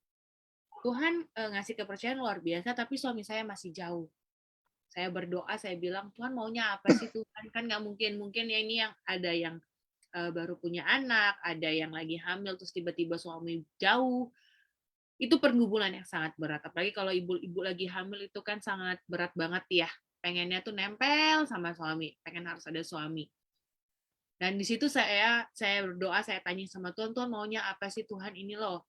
ngasih kepercayaan luar biasa, tapi suami saya masih jauh. Saya berdoa, saya bilang, Tuhan maunya apa sih Tuhan? Kan nggak mungkin ya ini yang ada yang baru punya anak, ada yang lagi hamil, terus tiba-tiba suami jauh. Itu pergumulan yang sangat berat. Apalagi kalau ibu lagi hamil itu kan sangat berat banget ya. Pengennya tuh nempel sama suami, pengen harus ada suami. Dan di situ saya berdoa, saya tanya sama Tuhan, Tuhan maunya apa sih Tuhan ini loh?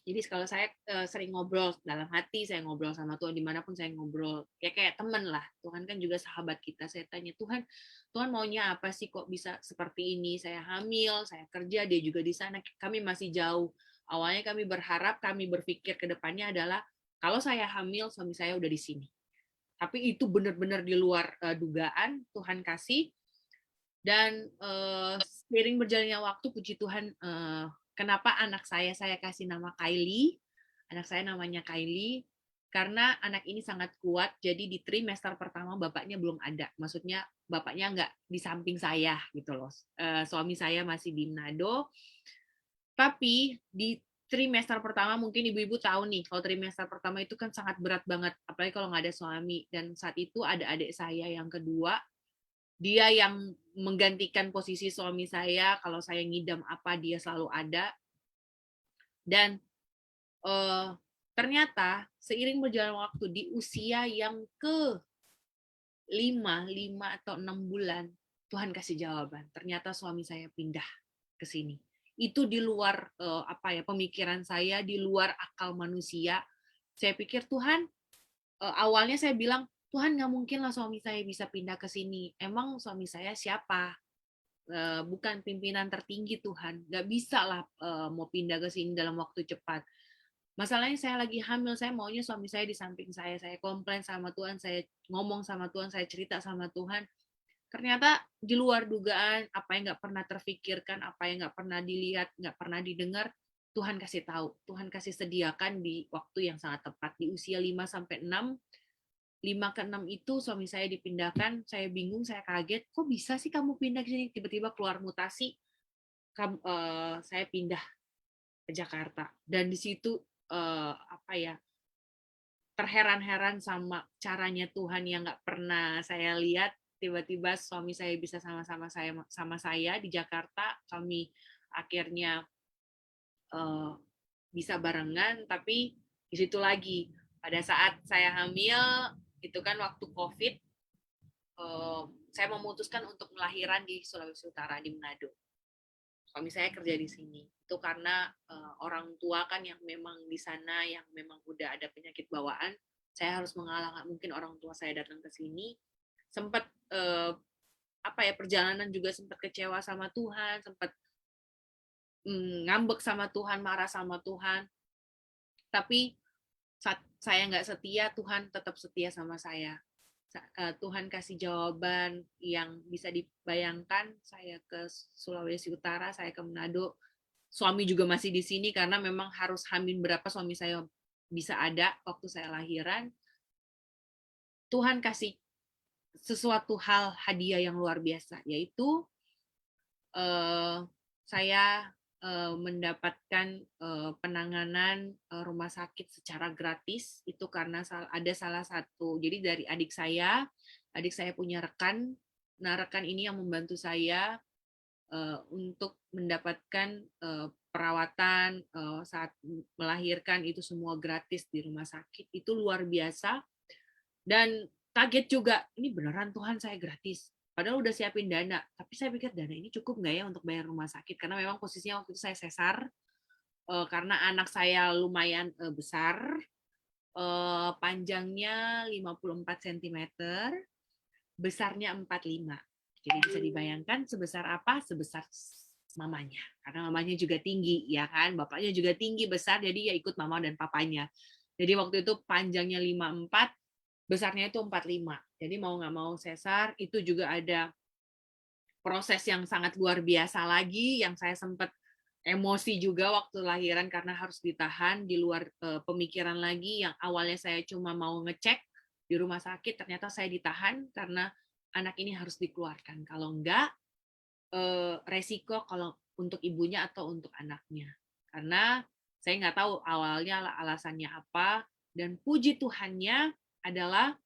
Jadi kalau saya sering ngobrol dalam hati, saya ngobrol sama Tuhan dimanapun saya ngobrol, ya kayak teman lah. Tuhan kan juga sahabat kita. Saya tanya Tuhan maunya apa sih kok bisa seperti ini? Saya hamil, saya kerja, dia juga di sana. Kami masih jauh. Awalnya kami berharap, kami berpikir ke depannya adalah kalau saya hamil, suami saya udah di sini. Tapi itu benar-benar di luar dugaan. Tuhan kasih. Dan seiring berjalannya waktu, puji Tuhan. Kenapa anak saya kasih nama Kylie? Anak saya namanya Kylie karena anak ini sangat kuat. Jadi di trimester pertama bapaknya belum ada. Maksudnya bapaknya nggak di samping saya gitu loh. Suami saya masih di Manado. Tapi di trimester pertama mungkin ibu-ibu tahu nih, kalau trimester pertama itu kan sangat berat banget. Apalagi kalau nggak ada suami. Dan saat itu ada adik saya yang kedua. Dia yang menggantikan posisi suami saya, kalau saya ngidam apa dia selalu ada. Dan ternyata seiring berjalan waktu di usia yang ke 5 atau 6 bulan, Tuhan kasih jawaban. Ternyata suami saya pindah ke sini. Itu di luar pemikiran saya, di luar akal manusia. Saya pikir Tuhan, awalnya saya bilang, Tuhan nggak mungkin lah suami saya bisa pindah ke sini. Emang suami saya siapa? Bukan pimpinan tertinggi Tuhan. Nggak bisa lah mau pindah ke sini dalam waktu cepat. Masalahnya saya lagi hamil, saya maunya suami saya di samping saya komplain sama Tuhan, saya ngomong sama Tuhan, saya cerita sama Tuhan. Ternyata di luar dugaan, apa yang nggak pernah terfikirkan, apa yang nggak pernah dilihat, nggak pernah didengar, Tuhan kasih tahu. Tuhan kasih sediakan di waktu yang sangat tepat. Di usia 5-6, 5 ke 6 itu suami saya dipindahkan, saya bingung, saya kaget, kok bisa sih kamu pindah ke sini? Tiba-tiba keluar mutasi, saya pindah ke Jakarta. Dan di situ terheran-heran sama caranya Tuhan yang nggak pernah saya lihat. Tiba-tiba suami saya bisa sama-sama saya di Jakarta. Kami akhirnya bisa barengan, tapi di situ lagi pada saat saya hamil itu kan waktu COVID, saya memutuskan untuk melahirkan di Sulawesi Utara di Manado. Suami saya kerja di sini. Itu karena orang tua kan yang memang di sana yang memang udah ada penyakit bawaan. Saya harus mengalah, mungkin orang tua saya datang ke sini. Sempat perjalanan juga sempat kecewa sama Tuhan, sempat ngambek sama Tuhan, marah sama Tuhan. Tapi saat saya nggak setia, Tuhan tetap setia sama saya. Tuhan kasih jawaban yang bisa dibayangkan. Saya ke Sulawesi Utara, saya ke Manado, suami juga masih di sini karena memang harus hamil berapa suami saya bisa ada waktu saya lahiran. Tuhan kasih sesuatu hal hadiah yang luar biasa, yaitu saya mendapatkan penanganan rumah sakit secara gratis itu karena ada salah satu, jadi dari adik saya punya rekan, nah rekan ini yang membantu saya untuk mendapatkan perawatan saat melahirkan, itu semua gratis di rumah sakit, itu luar biasa. Dan kaget juga, ini beneran Tuhan saya gratis. Padahal udah siapin dana, tapi saya pikir dana ini cukup nggak ya untuk bayar rumah sakit? Karena memang posisinya waktu itu saya sesar, karena anak saya lumayan besar, panjangnya 54 cm, besarnya 45. Jadi bisa dibayangkan sebesar apa? Sebesar mamanya. Karena mamanya juga tinggi, ya kan? Bapaknya juga tinggi, besar, jadi ya ikut mama dan papanya. Jadi waktu itu panjangnya 54, besarnya itu 45. Jadi mau nggak mau sesar, itu juga ada proses yang sangat luar biasa lagi, yang saya sempat emosi juga waktu lahiran karena harus ditahan di luar pemikiran lagi, yang awalnya saya cuma mau ngecek di rumah sakit, ternyata saya ditahan karena anak ini harus dikeluarkan. Kalau enggak, resiko kalau untuk ibunya atau untuk anaknya. Karena saya nggak tahu awalnya alasannya apa, dan puji Tuhannya adalah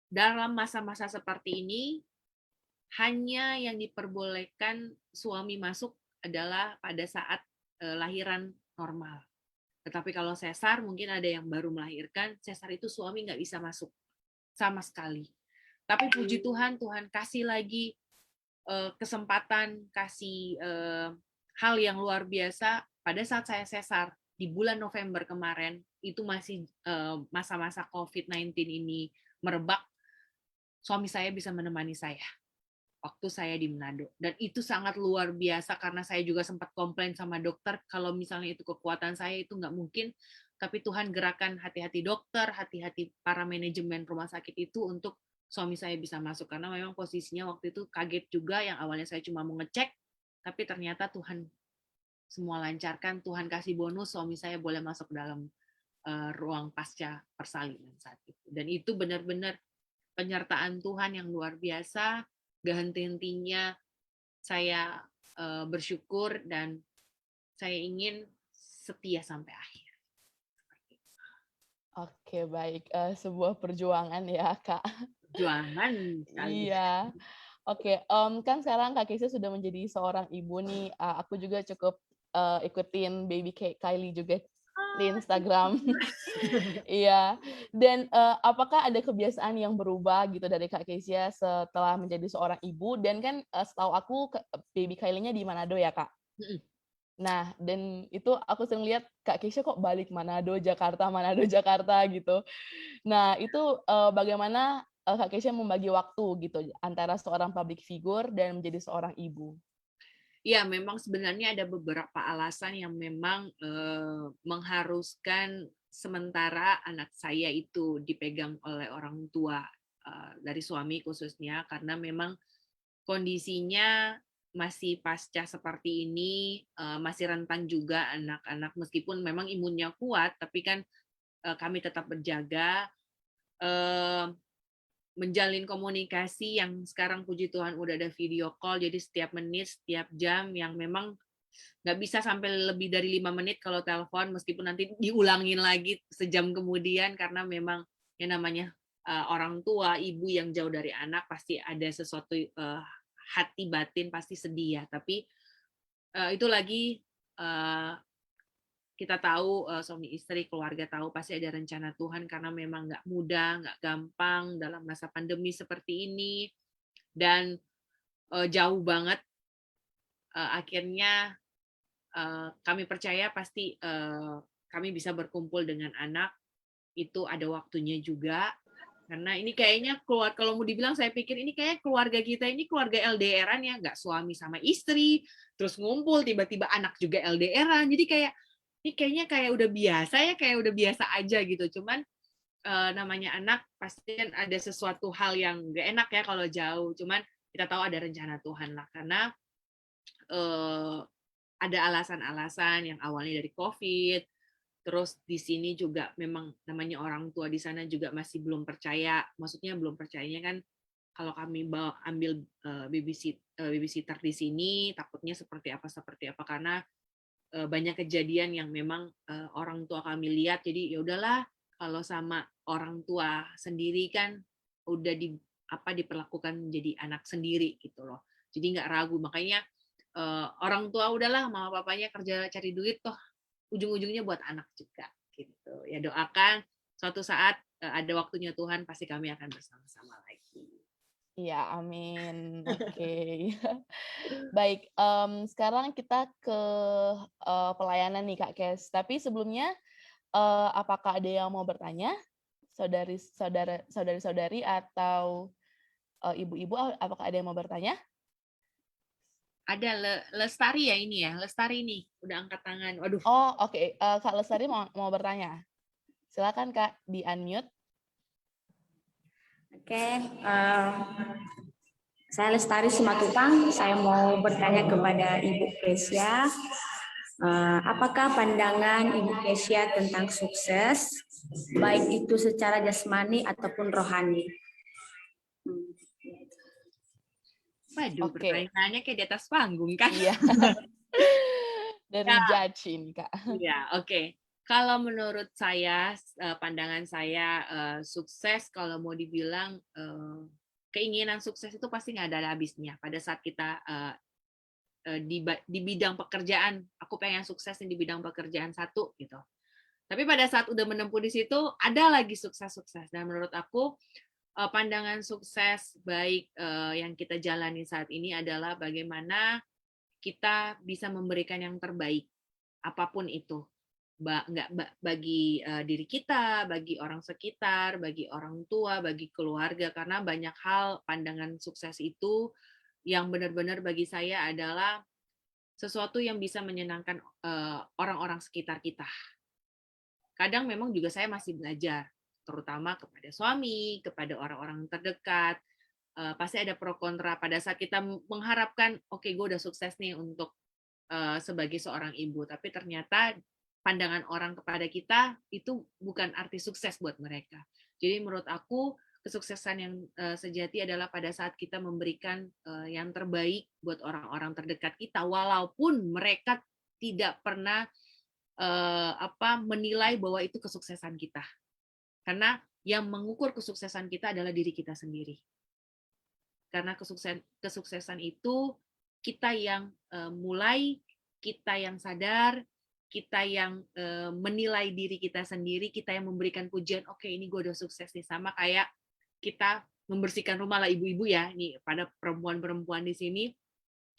dalam masa-masa seperti ini, hanya yang diperbolehkan suami masuk adalah pada saat lahiran normal. Tetapi kalau sesar, mungkin ada yang baru melahirkan, sesar itu suami nggak bisa masuk sama sekali. Tapi puji Tuhan, Tuhan kasih lagi kesempatan, kasih hal yang luar biasa. Pada saat saya sesar, di bulan November kemarin, itu masih masa-masa COVID-19 ini merebak, suami saya bisa menemani saya waktu saya di Manado. Dan itu sangat luar biasa karena saya juga sempat komplain sama dokter kalau misalnya itu kekuatan saya itu nggak mungkin. Tapi Tuhan gerakan hati-hati dokter, hati-hati para manajemen rumah sakit itu untuk suami saya bisa masuk. Karena memang posisinya waktu itu kaget juga, yang awalnya saya cuma mau ngecek, tapi ternyata Tuhan semua lancarkan, Tuhan kasih bonus, suami saya boleh masuk dalam ruang pasca persalinan saat itu. Dan itu benar-benar penyertaan Tuhan yang luar biasa, gak henti-hentinya saya bersyukur dan saya ingin setia sampai akhir. Oke, baik. Sebuah perjuangan ya, Kak. Perjuangan sekali. Iya. Oke, kan sekarang Kak Keisha sudah menjadi seorang ibu nih. Aku juga cukup ikutin baby Kylie juga di Instagram. Iya. Dan apakah ada kebiasaan yang berubah gitu dari Kak Keisha setelah menjadi seorang ibu? Dan kan setahu aku baby Kylie-nya di Manado ya, Kak? Nah, dan itu aku sering lihat Kak Keisha kok balik Manado, Jakarta gitu. Nah, itu bagaimana Kak Keisha membagi waktu gitu antara seorang public figure dan menjadi seorang ibu? Ya, memang sebenarnya ada beberapa alasan yang memang mengharuskan sementara anak saya itu dipegang oleh orang tua, dari suami khususnya, karena memang kondisinya masih pasca seperti ini, masih rentan juga anak-anak, meskipun memang imunnya kuat, tapi kan kami tetap berjaga, menjalin komunikasi yang sekarang puji Tuhan udah ada video call, jadi setiap menit, setiap jam, yang memang nggak bisa sampai lebih dari 5 menit kalau telepon, meskipun nanti diulangin lagi sejam kemudian, karena memang yang namanya orang tua, ibu yang jauh dari anak, pasti ada sesuatu, hati batin pasti sedih ya, tapi itu lagi kita tahu, suami istri, keluarga tahu pasti ada rencana Tuhan, karena memang nggak mudah, nggak gampang dalam masa pandemi seperti ini, dan jauh banget. Akhirnya kami percaya pasti kami bisa berkumpul dengan anak, itu ada waktunya juga. Karena ini kayaknya kalau mau dibilang, saya pikir ini kayak keluarga kita ini keluarga LDR-an ya, nggak suami sama istri, terus ngumpul, tiba-tiba anak juga LDR-an, jadi kayak ini kayaknya kayak udah biasa ya, kayak udah biasa aja gitu. Cuman namanya anak pasti kan ada sesuatu hal yang nggak enak ya kalau jauh. Cuman kita tahu ada rencana Tuhan lah, karena ada alasan-alasan yang awalnya dari COVID, terus di sini juga memang namanya orang tua di sana juga masih belum percaya. Maksudnya belum percayanya kan kalau kami ambil babysitter di sini takutnya seperti apa karena banyak kejadian yang memang orang tua kami lihat. Jadi ya udahlah kalau sama orang tua sendiri kan udah diperlakukan menjadi anak sendiri gitu loh. Jadi nggak ragu. Makanya orang tua udahlah mama papanya kerja cari duit toh ujung-ujungnya buat anak juga gitu. Ya doakan suatu saat ada waktunya Tuhan pasti kami akan bersama-sama lagi. Iya, amin. Oke. Baik, sekarang kita ke pelayanan nih Kak Kes. Tapi sebelumnya, apakah ada yang mau bertanya? Saudari-saudari atau ibu-ibu, apakah ada yang mau bertanya? Ada Lestari ya ini ya, Lestari nih udah angkat tangan. Waduh. Oh, oke. Kak Lestari mau bertanya. Silakan Kak, di unmute. Oke, saya Lestari Simatupang. Saya mau bertanya kepada Ibu Kesia, apakah pandangan Ibu Kesia tentang sukses, baik itu secara jasmani ataupun rohani? Waduh, Oke. pertanyaannya kayak di atas panggung kan? Iya. Dari judge ini Kak. Iya, oke. Kalau menurut saya, pandangan saya sukses kalau mau dibilang keinginan sukses itu pasti nggak ada habisnya. Pada saat kita di bidang pekerjaan, aku pengen sukses di bidang pekerjaan satu gitu. Tapi pada saat udah menempuh di situ, ada lagi sukses-sukses. Dan menurut aku pandangan sukses baik yang kita jalani saat ini adalah bagaimana kita bisa memberikan yang terbaik, apapun itu. Bagi diri kita, bagi orang sekitar, bagi orang tua, bagi keluarga, karena banyak hal pandangan sukses itu yang benar-benar bagi saya adalah sesuatu yang bisa menyenangkan orang-orang sekitar kita. Kadang memang juga saya masih belajar, terutama kepada suami, kepada orang-orang terdekat. Pasti ada pro kontra pada saat kita mengharapkan, oke, gue udah sukses nih untuk sebagai seorang ibu, tapi ternyata pandangan orang kepada kita itu bukan arti sukses buat mereka. Jadi menurut aku kesuksesan yang sejati adalah pada saat kita memberikan yang terbaik buat orang-orang terdekat kita, walaupun mereka tidak pernah menilai bahwa itu kesuksesan kita. Karena yang mengukur kesuksesan kita adalah diri kita sendiri. Karena kesuksesan itu kita yang mulai, kita yang sadar, kita yang menilai diri kita sendiri, kita yang memberikan pujian, oke, ini gue udah sukses nih. Sama kayak kita membersihkan rumah lah ibu-ibu ya, nih pada perempuan-perempuan di sini,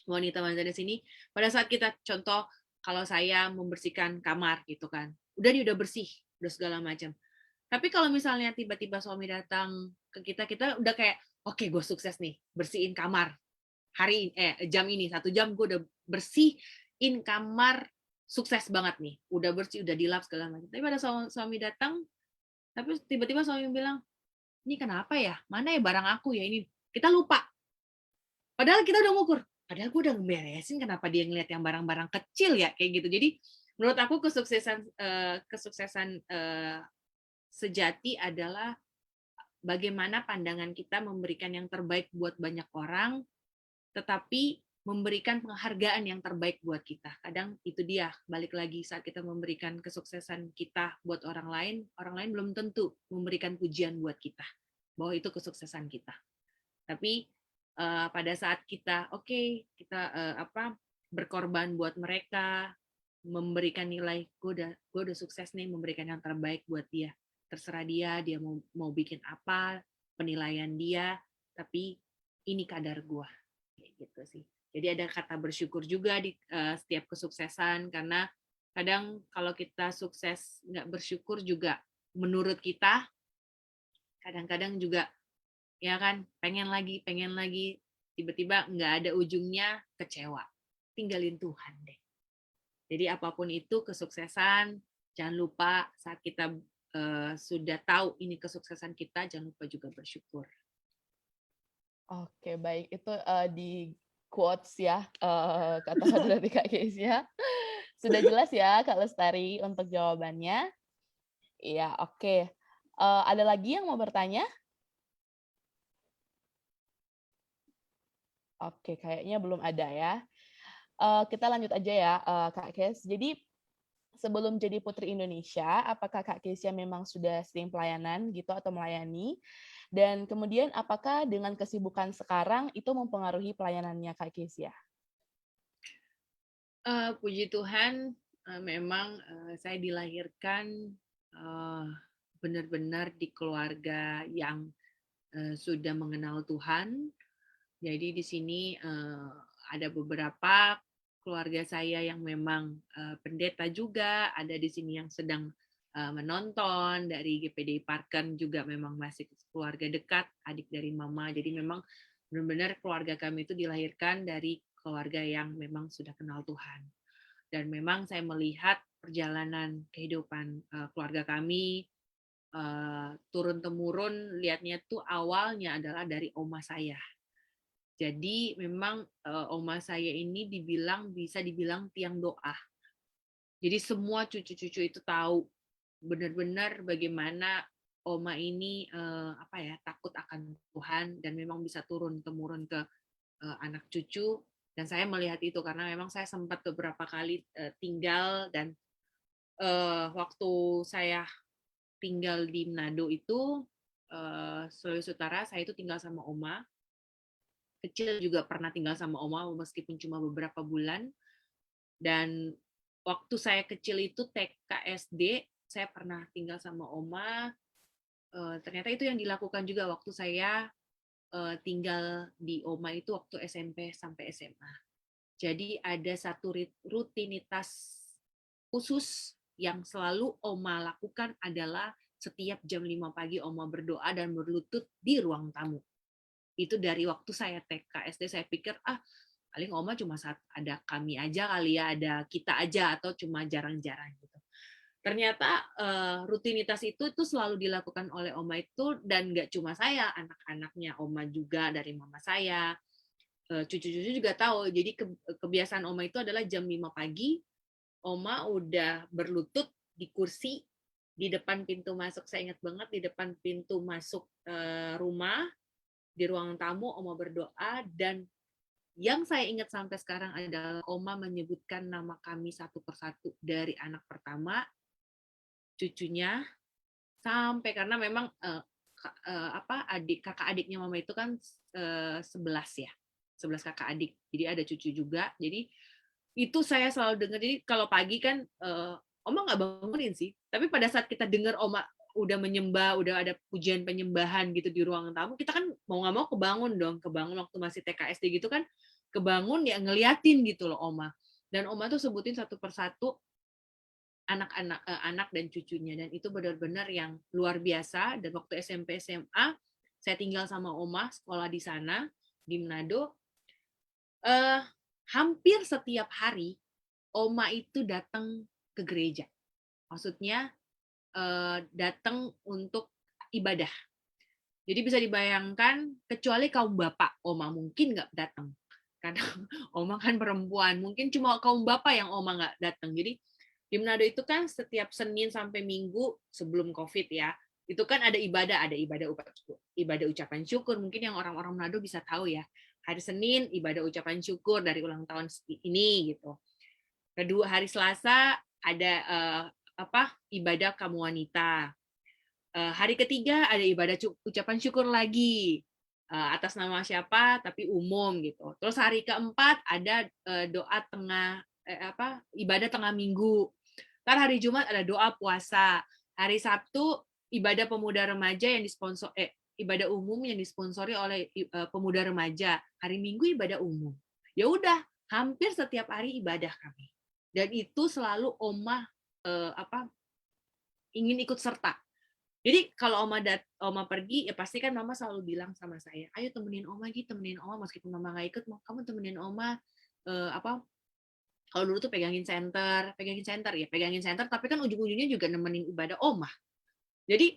wanita-wanita di sini, pada saat kita contoh, kalau saya membersihkan kamar gitu kan, udah bersih, udah segala macam. Tapi kalau misalnya tiba-tiba suami datang ke kita udah kayak, oke, gue sukses nih, bersihin kamar. Jam ini, 1 jam gue udah bersihin kamar, sukses banget nih. Udah bersih, udah dilap segala macam. Tapi pada suami datang, tapi tiba-tiba suami bilang, ini kenapa ya? Mana ya barang aku ya ini? Kita lupa. Padahal kita udah ngukur. Padahal gue udah beresin, kenapa dia ngeliat yang barang-barang kecil ya? Kayak gitu. Jadi menurut aku kesuksesan sejati adalah bagaimana pandangan kita memberikan yang terbaik buat banyak orang, tetapi memberikan penghargaan yang terbaik buat kita. Kadang itu dia, balik lagi saat kita memberikan kesuksesan kita buat orang lain belum tentu memberikan pujian buat kita, bahwa itu kesuksesan kita. Tapi pada saat kita, kita berkorban buat mereka, memberikan nilai, gue udah sukses nih, memberikan yang terbaik buat dia. Terserah dia mau bikin apa, penilaian dia, tapi ini kadar gue. Kayak gitu sih. Jadi ada kata bersyukur juga di setiap kesuksesan, karena kadang kalau kita sukses nggak bersyukur juga, menurut kita kadang-kadang juga ya kan pengen lagi, tiba-tiba nggak ada ujungnya, kecewa, tinggalin Tuhan deh. Jadi apapun itu kesuksesan, jangan lupa saat kita sudah tahu ini kesuksesan kita, jangan lupa juga bersyukur. Oke, baik. Itu di quotes ya, kata-kata dari Kak Kezia. Sudah jelas ya Kak Lestari untuk jawabannya? Iya, oke. Ada lagi yang mau bertanya? Oke, kayaknya belum ada ya. Kita lanjut aja ya, Kak Kes. Jadi sebelum jadi Putri Indonesia, apakah Kak Kesia memang sudah sering pelayanan gitu atau melayani? Dan kemudian apakah dengan kesibukan sekarang itu mempengaruhi pelayanannya Kak Kesia? Puji Tuhan, memang saya dilahirkan benar-benar di keluarga yang sudah mengenal Tuhan. Jadi di sini ada beberapa keluarga saya yang memang pendeta juga, ada di sini yang sedang menonton dari GPD Parken juga memang masih keluarga dekat, adik dari mama. Jadi memang benar-benar keluarga kami itu dilahirkan dari keluarga yang memang sudah kenal Tuhan. Dan memang saya melihat perjalanan kehidupan keluarga kami turun-temurun, lihatnya tuh awalnya adalah dari oma saya. Jadi memang oma saya ini bisa dibilang tiang doa. Jadi semua cucu-cucu itu tahu benar-benar bagaimana oma ini takut akan Tuhan dan memang bisa turun-temurun ke anak cucu. Dan saya melihat itu karena memang saya sempat beberapa kali tinggal dan waktu saya tinggal di Manado itu Sulawesi Utara, saya itu tinggal sama oma. Kecil juga pernah tinggal sama oma meskipun cuma beberapa bulan. Dan waktu saya kecil itu TK SD, saya pernah tinggal sama oma. Ternyata itu yang dilakukan juga waktu saya tinggal di oma itu waktu SMP sampai SMA. Jadi ada satu rutinitas khusus yang selalu oma lakukan adalah setiap jam 5 pagi oma berdoa dan berlutut di ruang tamu. Itu dari waktu saya TK SD, saya pikir paling oma cuma saat ada kami aja kali ya, ada kita aja atau cuma jarang-jarang gitu. Ternyata rutinitas itu selalu dilakukan oleh oma itu, dan nggak cuma saya, anak-anaknya oma juga dari mama saya, cucu-cucu juga tahu. Jadi kebiasaan oma itu adalah jam 5 pagi oma udah berlutut di kursi di depan pintu masuk. Saya ingat banget di depan pintu masuk rumah. Di ruang tamu, oma berdoa, dan yang saya ingat sampai sekarang adalah oma menyebutkan nama kami satu persatu dari anak pertama, cucunya, sampai karena memang kakak adiknya mama itu kan 11 ya, 11 kakak adik, jadi ada cucu juga. Jadi itu saya selalu dengar. Jadi kalau pagi kan oma nggak bangunin sih, tapi pada saat kita dengar oma udah menyembah, udah ada pujian penyembahan gitu di ruang tamu, kita kan mau nggak mau kebangun waktu masih TK SD gitu kan, kebangun ya ngeliatin gitu loh oma. Dan oma tuh sebutin satu persatu anak dan cucunya, dan itu benar-benar yang luar biasa. Dan waktu SMP SMA saya tinggal sama oma, sekolah di sana di Manado, hampir setiap hari oma itu datang ke gereja. Maksudnya datang untuk ibadah. Jadi bisa dibayangkan, kecuali kaum bapak, oma mungkin nggak datang. Karena oma kan perempuan, mungkin cuma kaum bapak yang oma nggak datang. Jadi di Manado itu kan setiap Senin sampai Minggu sebelum COVID ya, itu kan ada ibadah ucapan syukur. Mungkin yang orang-orang Manado bisa tahu ya, hari Senin ibadah ucapan syukur dari ulang tahun ini gitu. Kedua hari Selasa ada ibadah kamu wanita. Hari ketiga ada ibadah ucapan syukur lagi atas nama siapa tapi umum gitu. Terus hari keempat ada doa ibadah tengah minggu. Ntar hari Jumat ada doa puasa. Hari Sabtu ibadah pemuda remaja yang disponsor ibadah umum yang disponsori oleh pemuda remaja. Hari Minggu ibadah umum. Ya udah, hampir setiap hari ibadah kami. Dan itu selalu oma ingin ikut serta. Jadi kalau oma pergi, ya pasti kan mama selalu bilang sama saya, ayo temenin oma gitu, temenin oma meskipun mama nggak ikut, kamu temenin oma kalau dulu tuh pegangin center, tapi kan ujung-ujungnya juga nemenin ibadah oma. Jadi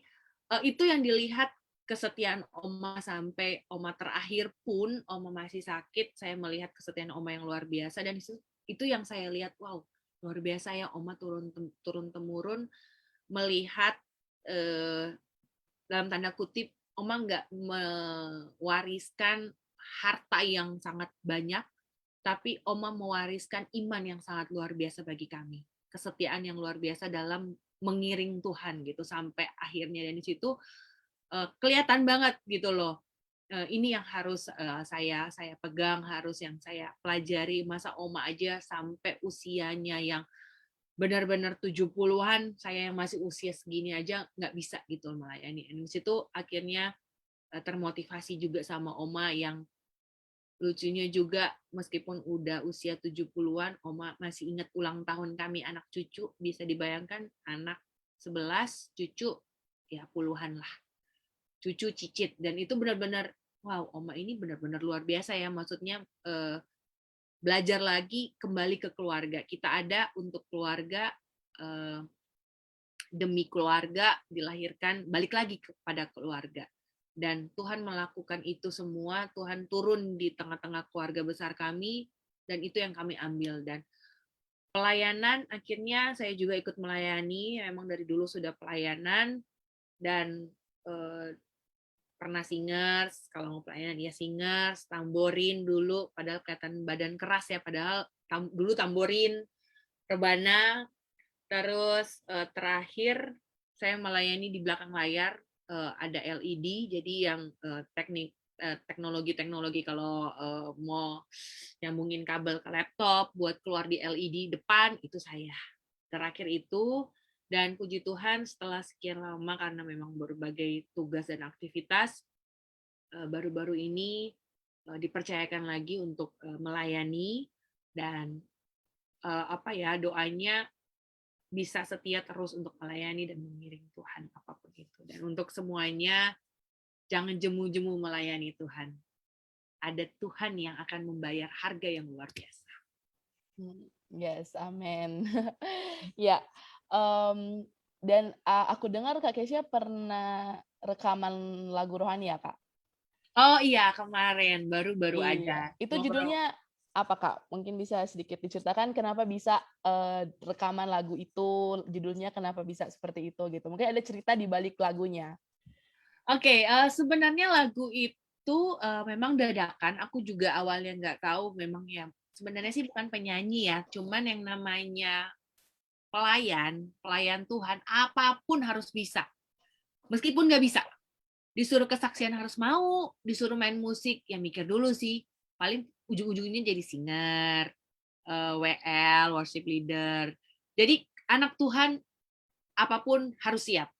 itu yang dilihat kesetiaan Oma sampai Oma terakhir pun, Oma masih sakit, saya melihat kesetiaan Oma yang luar biasa, dan itu yang saya lihat, wow, luar biasa ya Oma turun temurun melihat dalam tanda kutip Oma nggak mewariskan harta yang sangat banyak, tapi Oma mewariskan iman yang sangat luar biasa bagi kami, kesetiaan yang luar biasa dalam mengiring Tuhan gitu sampai akhirnya, dan di situ kelihatan banget gitu loh. Ini yang harus saya pegang, harus yang saya pelajari. Masa Oma aja sampai usianya yang benar-benar 70-an, saya yang masih usia segini aja nggak bisa gitu melayani. Dan di situ akhirnya termotivasi juga sama Oma yang lucunya juga, meskipun udah usia 70-an, Oma masih ingat ulang tahun kami anak cucu. Bisa dibayangkan, anak 11, cucu ya puluhan lah. Cucu cicit, dan itu benar-benar wow, Oma ini benar-benar luar biasa ya, maksudnya belajar lagi kembali ke keluarga. Kita ada untuk keluarga, demi keluarga dilahirkan, balik lagi kepada keluarga. Dan Tuhan melakukan itu semua, Tuhan turun di tengah-tengah keluarga besar kami, dan itu yang kami ambil. Dan pelayanan, akhirnya saya juga ikut melayani, memang dari dulu sudah pelayanan, dan pernah singers, kalau mau pelayanan ya singers, tamborin dulu, padahal kelihatan badan keras ya, padahal dulu tamborin, rebana, terus terakhir saya melayani di belakang layar, ada LED, jadi yang teknologi kalau mau nyambungin kabel ke laptop buat keluar di LED depan, itu saya. Terakhir itu, dan puji Tuhan setelah sekian lama karena memang berbagai tugas dan aktivitas, baru-baru ini dipercayakan lagi untuk melayani, dan doanya bisa setia terus untuk melayani dan mengiring Tuhan apapun itu. Dan untuk semuanya, jangan jemu-jemu melayani Tuhan. Ada Tuhan yang akan membayar harga yang luar biasa. Yes, amin. Ya, dan aku dengar Kak Kesya pernah rekaman lagu rohani ya, Kak? Oh iya, kemarin baru ada. Itu judulnya apa, Kak? Mungkin bisa sedikit diceritakan kenapa bisa rekaman lagu itu, judulnya kenapa bisa seperti itu gitu. Mungkin ada cerita di balik lagunya. Oke, sebenarnya lagu itu memang dadakan. Aku juga awalnya nggak tahu, memang ya sebenarnya sih bukan penyanyi ya, cuman yang namanya pelayan Tuhan, apapun harus bisa. Meskipun nggak bisa, disuruh kesaksian harus mau, disuruh main musik, ya mikir dulu sih. Paling ujung-ujungnya jadi singer, WL, worship leader. Jadi anak Tuhan apapun harus siap.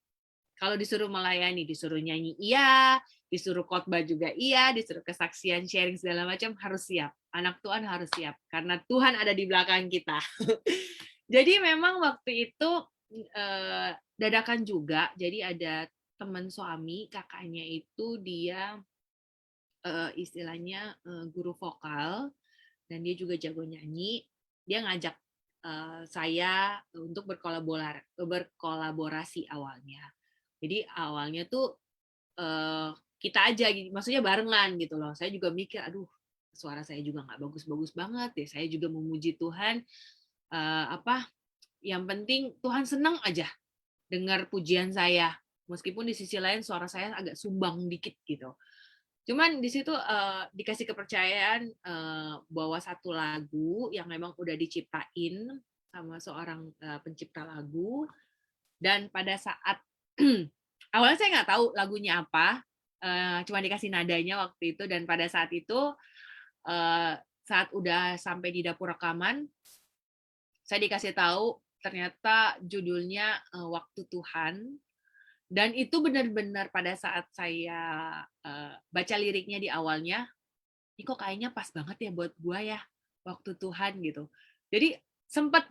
Kalau disuruh melayani, disuruh nyanyi iya, disuruh khotbah juga iya, disuruh kesaksian, sharing segala macam harus siap. Anak Tuhan harus siap karena Tuhan ada di belakang kita. Jadi memang waktu itu dadakan juga. Jadi ada teman suami, kakaknya itu dia istilahnya guru vokal, dan dia juga jago nyanyi. Dia ngajak saya untuk berkolaborasi awalnya. Jadi awalnya tuh kita aja, maksudnya barengan gitu loh. Saya juga mikir, aduh suara saya juga nggak bagus-bagus banget ya. Saya juga memuji Tuhan. Yang penting Tuhan senang aja dengar pujian saya. Meskipun di sisi lain suara saya agak sumbang dikit gitu. Cuman di situ dikasih kepercayaan bahwa satu lagu yang memang udah diciptain sama seorang pencipta lagu, dan pada saat awalnya saya nggak tahu lagunya apa, cuma dikasih nadanya waktu itu, dan pada saat itu saat udah sampai di dapur rekaman, saya dikasih tahu ternyata judulnya Waktu Tuhan. Dan itu benar-benar pada saat saya baca liriknya di awalnya, ini kok kayaknya pas banget ya buat gua ya, Waktu Tuhan gitu. Jadi sempat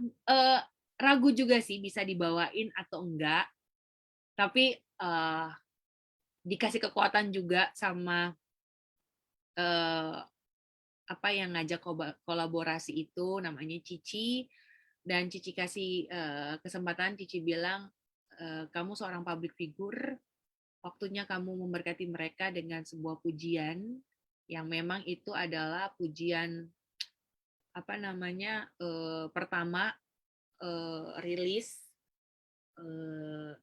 ragu juga sih bisa dibawain atau enggak, tapi dikasih kekuatan juga sama yang ngajak kolaborasi itu, namanya Cici, dan Cici kasih kesempatan. Cici bilang, kamu seorang public figure, waktunya kamu memberkati mereka dengan sebuah pujian yang memang itu adalah pujian pertama rilis,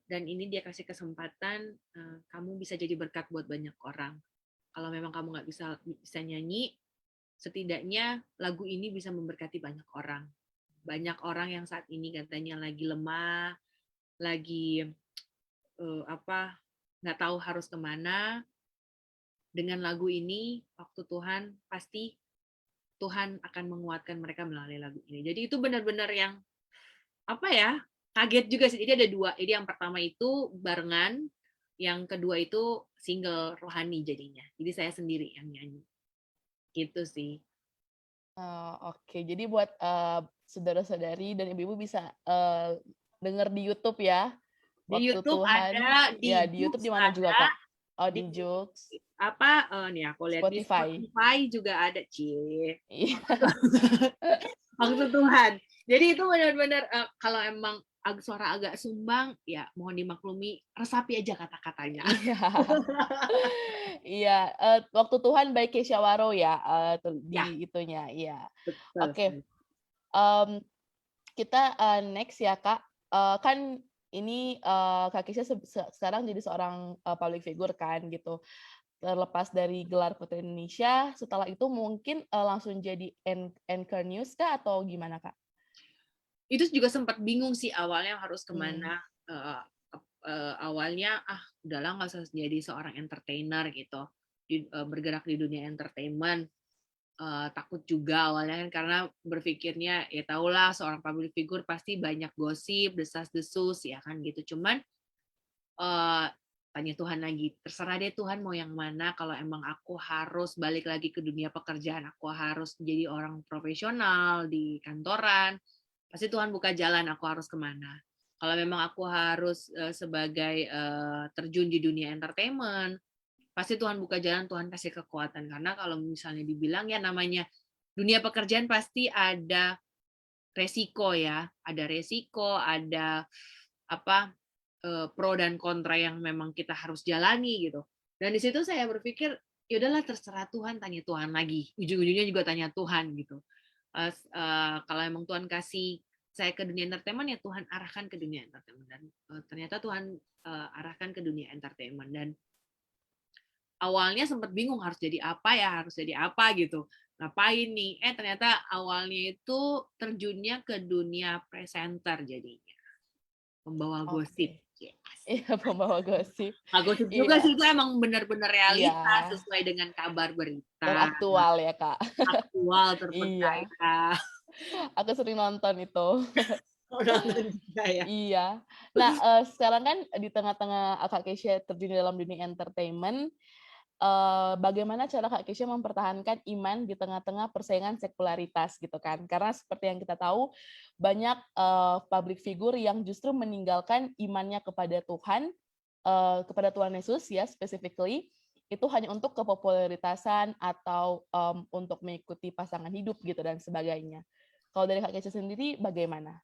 dan ini dia kasih kesempatan kamu bisa jadi berkat buat banyak orang. Kalau memang kamu nggak bisa nyanyi, setidaknya lagu ini bisa memberkati banyak orang. Banyak orang yang saat ini katanya lagi lemah, lagi nggak tahu harus kemana. Dengan lagu ini, waktu Tuhan pasti Tuhan akan menguatkan mereka melalui lagu ini. Jadi itu benar-benar yang kaget juga sih. Jadi ada dua. Jadi yang pertama itu barengan, yang kedua itu single rohani jadinya. Jadi saya sendiri yang nyanyi. Gitu sih. Oke, jadi buat saudara-saudari dan ibu-ibu bisa denger di YouTube ya. Di Waktu YouTube Tuhan. ada, Ya, di YouTube di mana juga, Kak? Oh, di di Joox. nih aku lihat di Spotify. Spotify juga ada, Cie. Iya. Waktu Tuhan. Jadi itu benar-benar kalau emang suara agak sumbang, ya mohon dimaklumi, resapi aja kata-katanya. Iya. Iya, Waktu Tuhan by Kesha Waro ya, di Ya. itunya, iya. Betul. Oke. Kita next ya, Kak. Kan ini Kak Kesha sekarang jadi seorang public figure kan gitu. Terlepas dari gelar Putri Indonesia, setelah itu mungkin langsung jadi anchor news kah atau gimana, Kak? Itu juga sempat bingung sih awalnya harus kemana. Awalnya udahlah nggak usah jadi seorang entertainer gitu, bergerak di dunia entertainment. Takut juga awalnya kan, karena berpikirnya ya tahulah seorang public figure pasti banyak gosip, desas-desus ya kan gitu. Cuman tanya Tuhan lagi, terserah deh Tuhan mau yang mana. Kalau emang aku harus balik lagi ke dunia pekerjaan, aku harus jadi orang profesional di kantoran, pasti Tuhan buka jalan aku harus kemana. Kalau memang aku harus sebagai terjun di dunia entertainment, pasti Tuhan buka jalan, Tuhan kasih kekuatan. Karena kalau misalnya dibilang ya namanya dunia pekerjaan pasti ada resiko ya, ada pro dan kontra yang memang kita harus jalani gitu. Dan di situ saya berpikir, ya udahlah terserah Tuhan, tanya Tuhan lagi. Ujung-ujungnya juga tanya Tuhan gitu. Kalau emang Tuhan kasih saya ke dunia entertainment, ya Tuhan arahkan ke dunia entertainment. Dan ternyata Tuhan arahkan ke dunia entertainment. Dan awalnya sempat bingung harus jadi apa gitu. Ngapain nih? Ternyata awalnya itu terjunnya ke dunia presenter jadinya. Pembawa gosip. Yes. Iya, pembawa gosip. Gosip juga sih, itu emang benar-benar realitas sesuai dengan kabar berita. Teraktual ya, Kak. Aktual, terpercaya. Iya. Aku sering nonton itu. Nonton juga ya. Iya. Nah, sekarang kan di tengah-tengah Kak Kesha terjun dalam dunia entertainment, bagaimana cara Kak Kesha mempertahankan iman di tengah-tengah persaingan sekularitas gitu kan? Karena seperti yang kita tahu, banyak public figure yang justru meninggalkan imannya kepada Tuhan Yesus ya specifically, itu hanya untuk kepopuleritasan atau untuk mengikuti pasangan hidup gitu dan sebagainya. Kalau dari Kak Kesha sendiri bagaimana?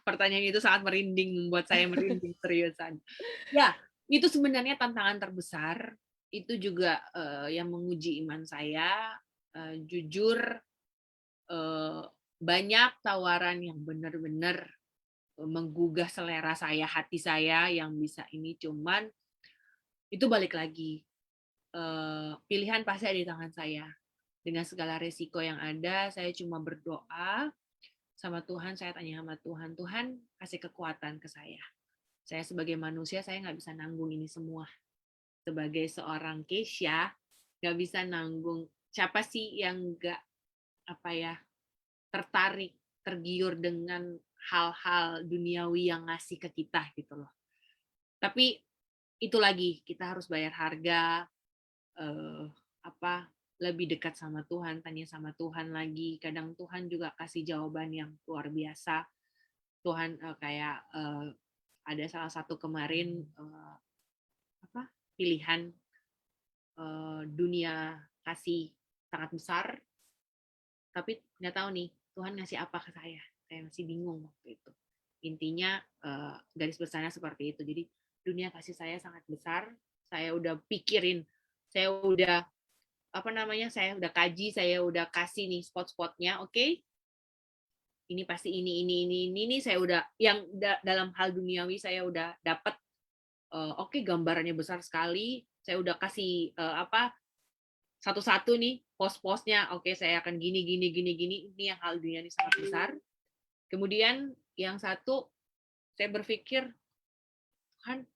Pertanyaan itu sangat merinding, membuat saya merinding seriusan. Ya, itu sebenarnya tantangan terbesar. Itu juga yang menguji iman saya. Jujur, banyak tawaran yang benar-benar menggugah selera saya, hati saya yang bisa ini. Cuman itu balik lagi. Pilihan pasti ada di tangan saya. Dengan segala resiko yang ada, saya cuma berdoa sama Tuhan, saya tanya sama Tuhan, Tuhan kasih kekuatan ke saya. Saya sebagai manusia, saya nggak bisa nanggung ini semua. Sebagai seorang Kesha, nggak bisa nanggung. Siapa sih yang nggak tertarik, tergiur dengan hal-hal duniawi yang ngasih ke kita gitu loh. Tapi itu lagi, kita harus bayar harga, lebih dekat sama Tuhan, tanya sama Tuhan lagi. Kadang Tuhan juga kasih jawaban yang luar biasa. Tuhan ada salah satu kemarin pilihan dunia kasih sangat besar, tapi nggak tahu nih Tuhan ngasih apa ke saya masih bingung waktu itu. Intinya garis besarnya seperti itu. Jadi dunia kasih saya sangat besar, saya udah pikirin, saya udah saya udah kaji, saya udah kasih nih spot-spotnya, oke? Ini pasti ini saya udah yang dalam hal duniawi saya udah dapat oke, gambarannya besar sekali. Saya udah kasih satu-satu nih pos-posnya. Oke, saya akan gini. Ini yang hal dunia ini sangat besar. Kemudian yang satu, saya berpikir, Tuhan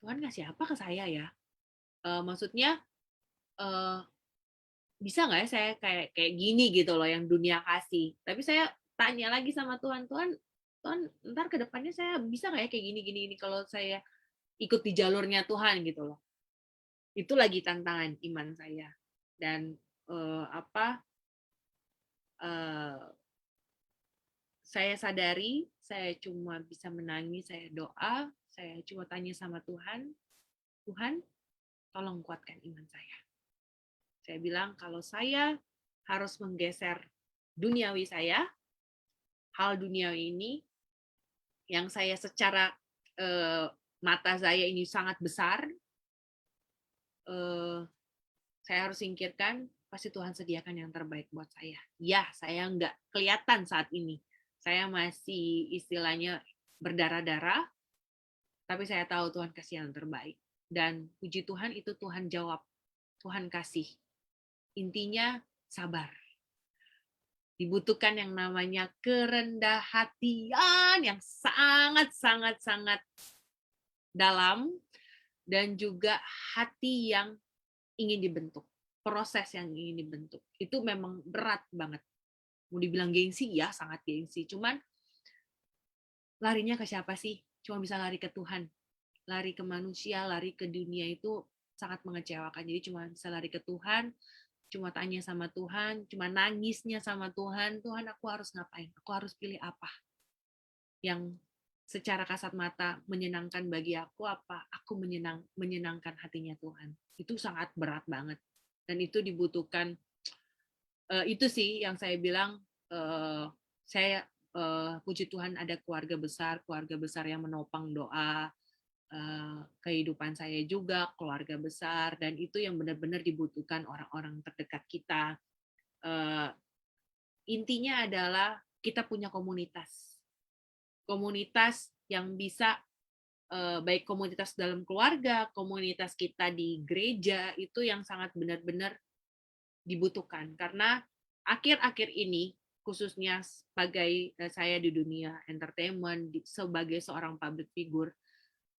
ngasih apa ke saya ya? Maksudnya bisa nggak ya saya kayak gini gitu loh yang dunia kasih. Tapi saya tanya lagi sama Tuhan, Tuhan, ntar ke depannya saya bisa nggak ya kayak gini kalau saya ikut di jalurnya Tuhan gitu loh. Itu lagi tantangan iman saya. Dan saya sadari saya cuma bisa menangis, saya doa, saya cuma tanya sama Tuhan, Tuhan tolong kuatkan iman saya. Saya bilang kalau saya harus menggeser duniawi saya, hal duniawi ini yang saya secara mata saya ini sangat besar, saya harus singkirkan, pasti Tuhan sediakan yang terbaik buat saya. Ya, saya nggak kelihatan saat ini. Saya masih istilahnya berdarah-darah, tapi saya tahu Tuhan kasih yang terbaik. Dan puji Tuhan itu Tuhan jawab, Tuhan kasih. Intinya sabar. Dibutuhkan yang namanya kerendah hatian yang sangat dalam, dan juga hati yang ingin dibentuk, proses yang ingin dibentuk. Itu memang berat banget. Mau dibilang gengsi, ya sangat gengsi. Cuman larinya ke siapa sih? Cuma bisa lari ke Tuhan. Lari ke manusia, lari ke dunia itu sangat mengecewakan. Jadi cuma bisa lari ke Tuhan, cuma tanya sama Tuhan, cuma nangisnya sama Tuhan, Tuhan aku harus ngapain? Aku harus pilih apa? Yang secara kasat mata menyenangkan bagi aku, apa aku menyenangkan hatinya Tuhan. Itu sangat berat banget. Dan itu dibutuhkan, itu sih yang saya bilang, saya puji Tuhan ada keluarga besar yang menopang doa, kehidupan saya juga, keluarga besar, dan itu yang benar-benar dibutuhkan orang-orang terdekat kita. Intinya adalah kita punya komunitas yang bisa, baik komunitas dalam keluarga, komunitas kita di gereja, itu yang sangat benar-benar dibutuhkan. Karena akhir-akhir ini, khususnya sebagai saya di dunia entertainment, sebagai seorang public figure,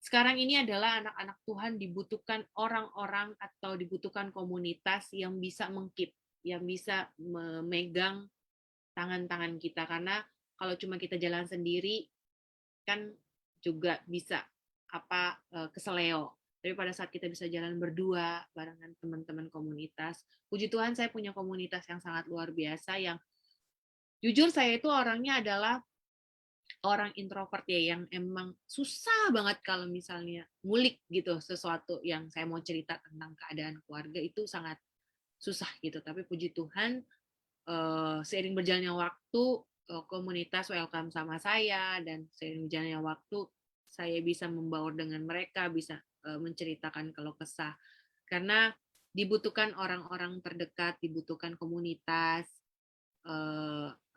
sekarang ini adalah anak-anak Tuhan dibutuhkan orang-orang atau dibutuhkan komunitas yang bisa mengkeep, yang bisa memegang tangan-tangan kita. Karena kalau cuma kita jalan sendiri, kan juga bisa keseleo. Tapi pada saat kita bisa jalan berdua barengan teman-teman komunitas, puji Tuhan saya punya komunitas yang sangat luar biasa, yang jujur saya itu orangnya adalah orang introvert ya, yang emang susah banget kalau misalnya ngulik gitu sesuatu yang saya mau cerita tentang keadaan keluarga, itu sangat susah gitu. Tapi puji Tuhan seiring berjalannya waktu komunitas welcome sama saya, dan seiring berjalannya waktu saya bisa membaur dengan mereka, bisa menceritakan keluh kesah, karena dibutuhkan orang-orang terdekat, dibutuhkan komunitas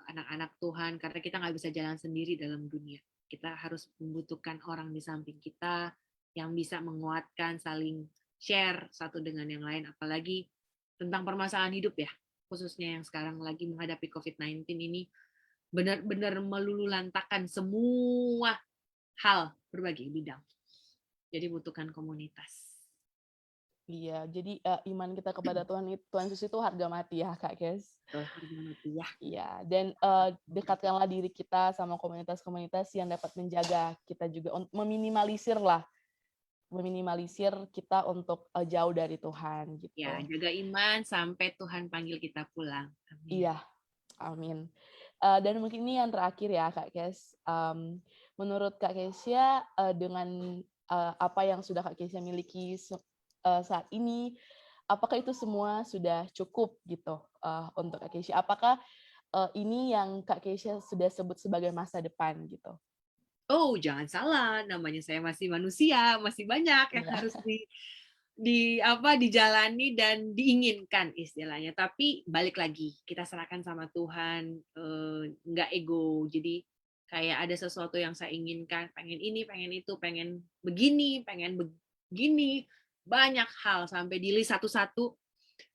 anak-anak Tuhan, karena kita nggak bisa jalan sendiri dalam dunia. Kita harus membutuhkan orang di samping kita yang bisa menguatkan, saling share satu dengan yang lain, apalagi tentang permasalahan hidup ya, khususnya yang sekarang lagi menghadapi COVID-19 ini, benar-benar meluluhlantakan semua hal berbagai bidang. Jadi butuhkan komunitas. Iya, jadi iman kita kepada Tuhan Yesus itu harga mati ya, Kak Kes. Harga mati ya. Iya, dan dekatkanlah diri kita sama komunitas-komunitas yang dapat menjaga kita juga, meminimalisir kita untuk jauh dari Tuhan gitu. Ya, jaga iman sampai Tuhan panggil kita pulang. Amin. Iya, amin. Dan mungkin ini yang terakhir ya, Kak Kes. Menurut Kak Kesya, dengan apa yang sudah Kak Kesya miliki saat ini, apakah itu semua sudah cukup gitu untuk Kak Kesya? Apakah ini yang Kak Kesya sudah sebut sebagai masa depan gitu? Oh, jangan salah, namanya saya masih manusia, masih banyak yang harus dijalani dan diinginkan istilahnya. Tapi balik lagi, kita serahkan sama Tuhan, nggak ego. Jadi kayak ada sesuatu yang saya inginkan, pengen ini, pengen itu, pengen begini, banyak hal sampai di list satu-satu.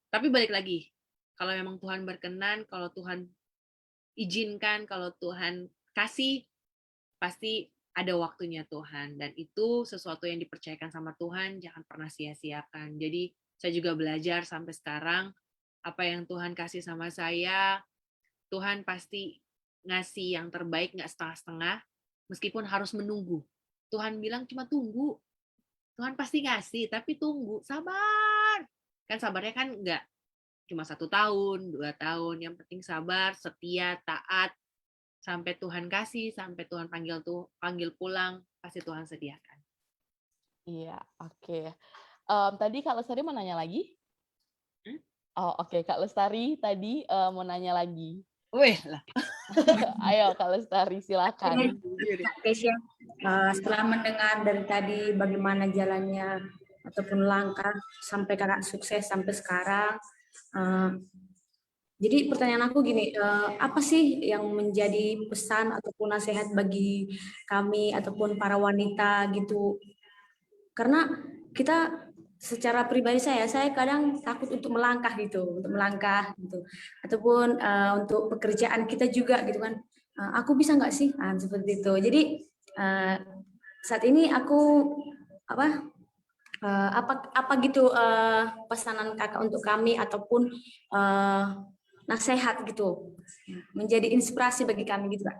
Tapi balik lagi, kalau memang Tuhan berkenan, kalau Tuhan izinkan, kalau Tuhan kasih, pasti ada waktunya Tuhan, dan itu sesuatu yang dipercayakan sama Tuhan, jangan pernah sia-siakan. Jadi saya juga belajar sampai sekarang, apa yang Tuhan kasih sama saya, Tuhan pasti ngasih yang terbaik, nggak setengah-setengah, meskipun harus menunggu. Tuhan bilang cuma tunggu, Tuhan pasti ngasih, tapi tunggu, sabar. Kan sabarnya kan nggak cuma 1 tahun, 2 tahun, yang penting sabar, setia, taat, sampai Tuhan kasih, sampai Tuhan panggil pulang, pasti Tuhan sediakan. Iya, oke. Tadi Kak Lestari mau nanya lagi? Oh, oke. Kak Lestari tadi mau nanya lagi. Weh lah. Ayo Kak Lestari, silakan. Kak Kesia, setelah mendengar dari tadi bagaimana jalannya ataupun langkah sampai kakak sukses sampai sekarang, jadi pertanyaan aku gini, apa sih yang menjadi pesan ataupun nasihat bagi kami ataupun para wanita gitu? Karena kita secara pribadi saya kadang takut untuk melangkah gitu, ataupun untuk pekerjaan kita juga gitu kan. Aku bisa nggak sih? Seperti itu. Jadi saat ini aku apa gitu pesanan kakak untuk kami ataupun nasihat gitu, menjadi inspirasi bagi kami gitu Kak.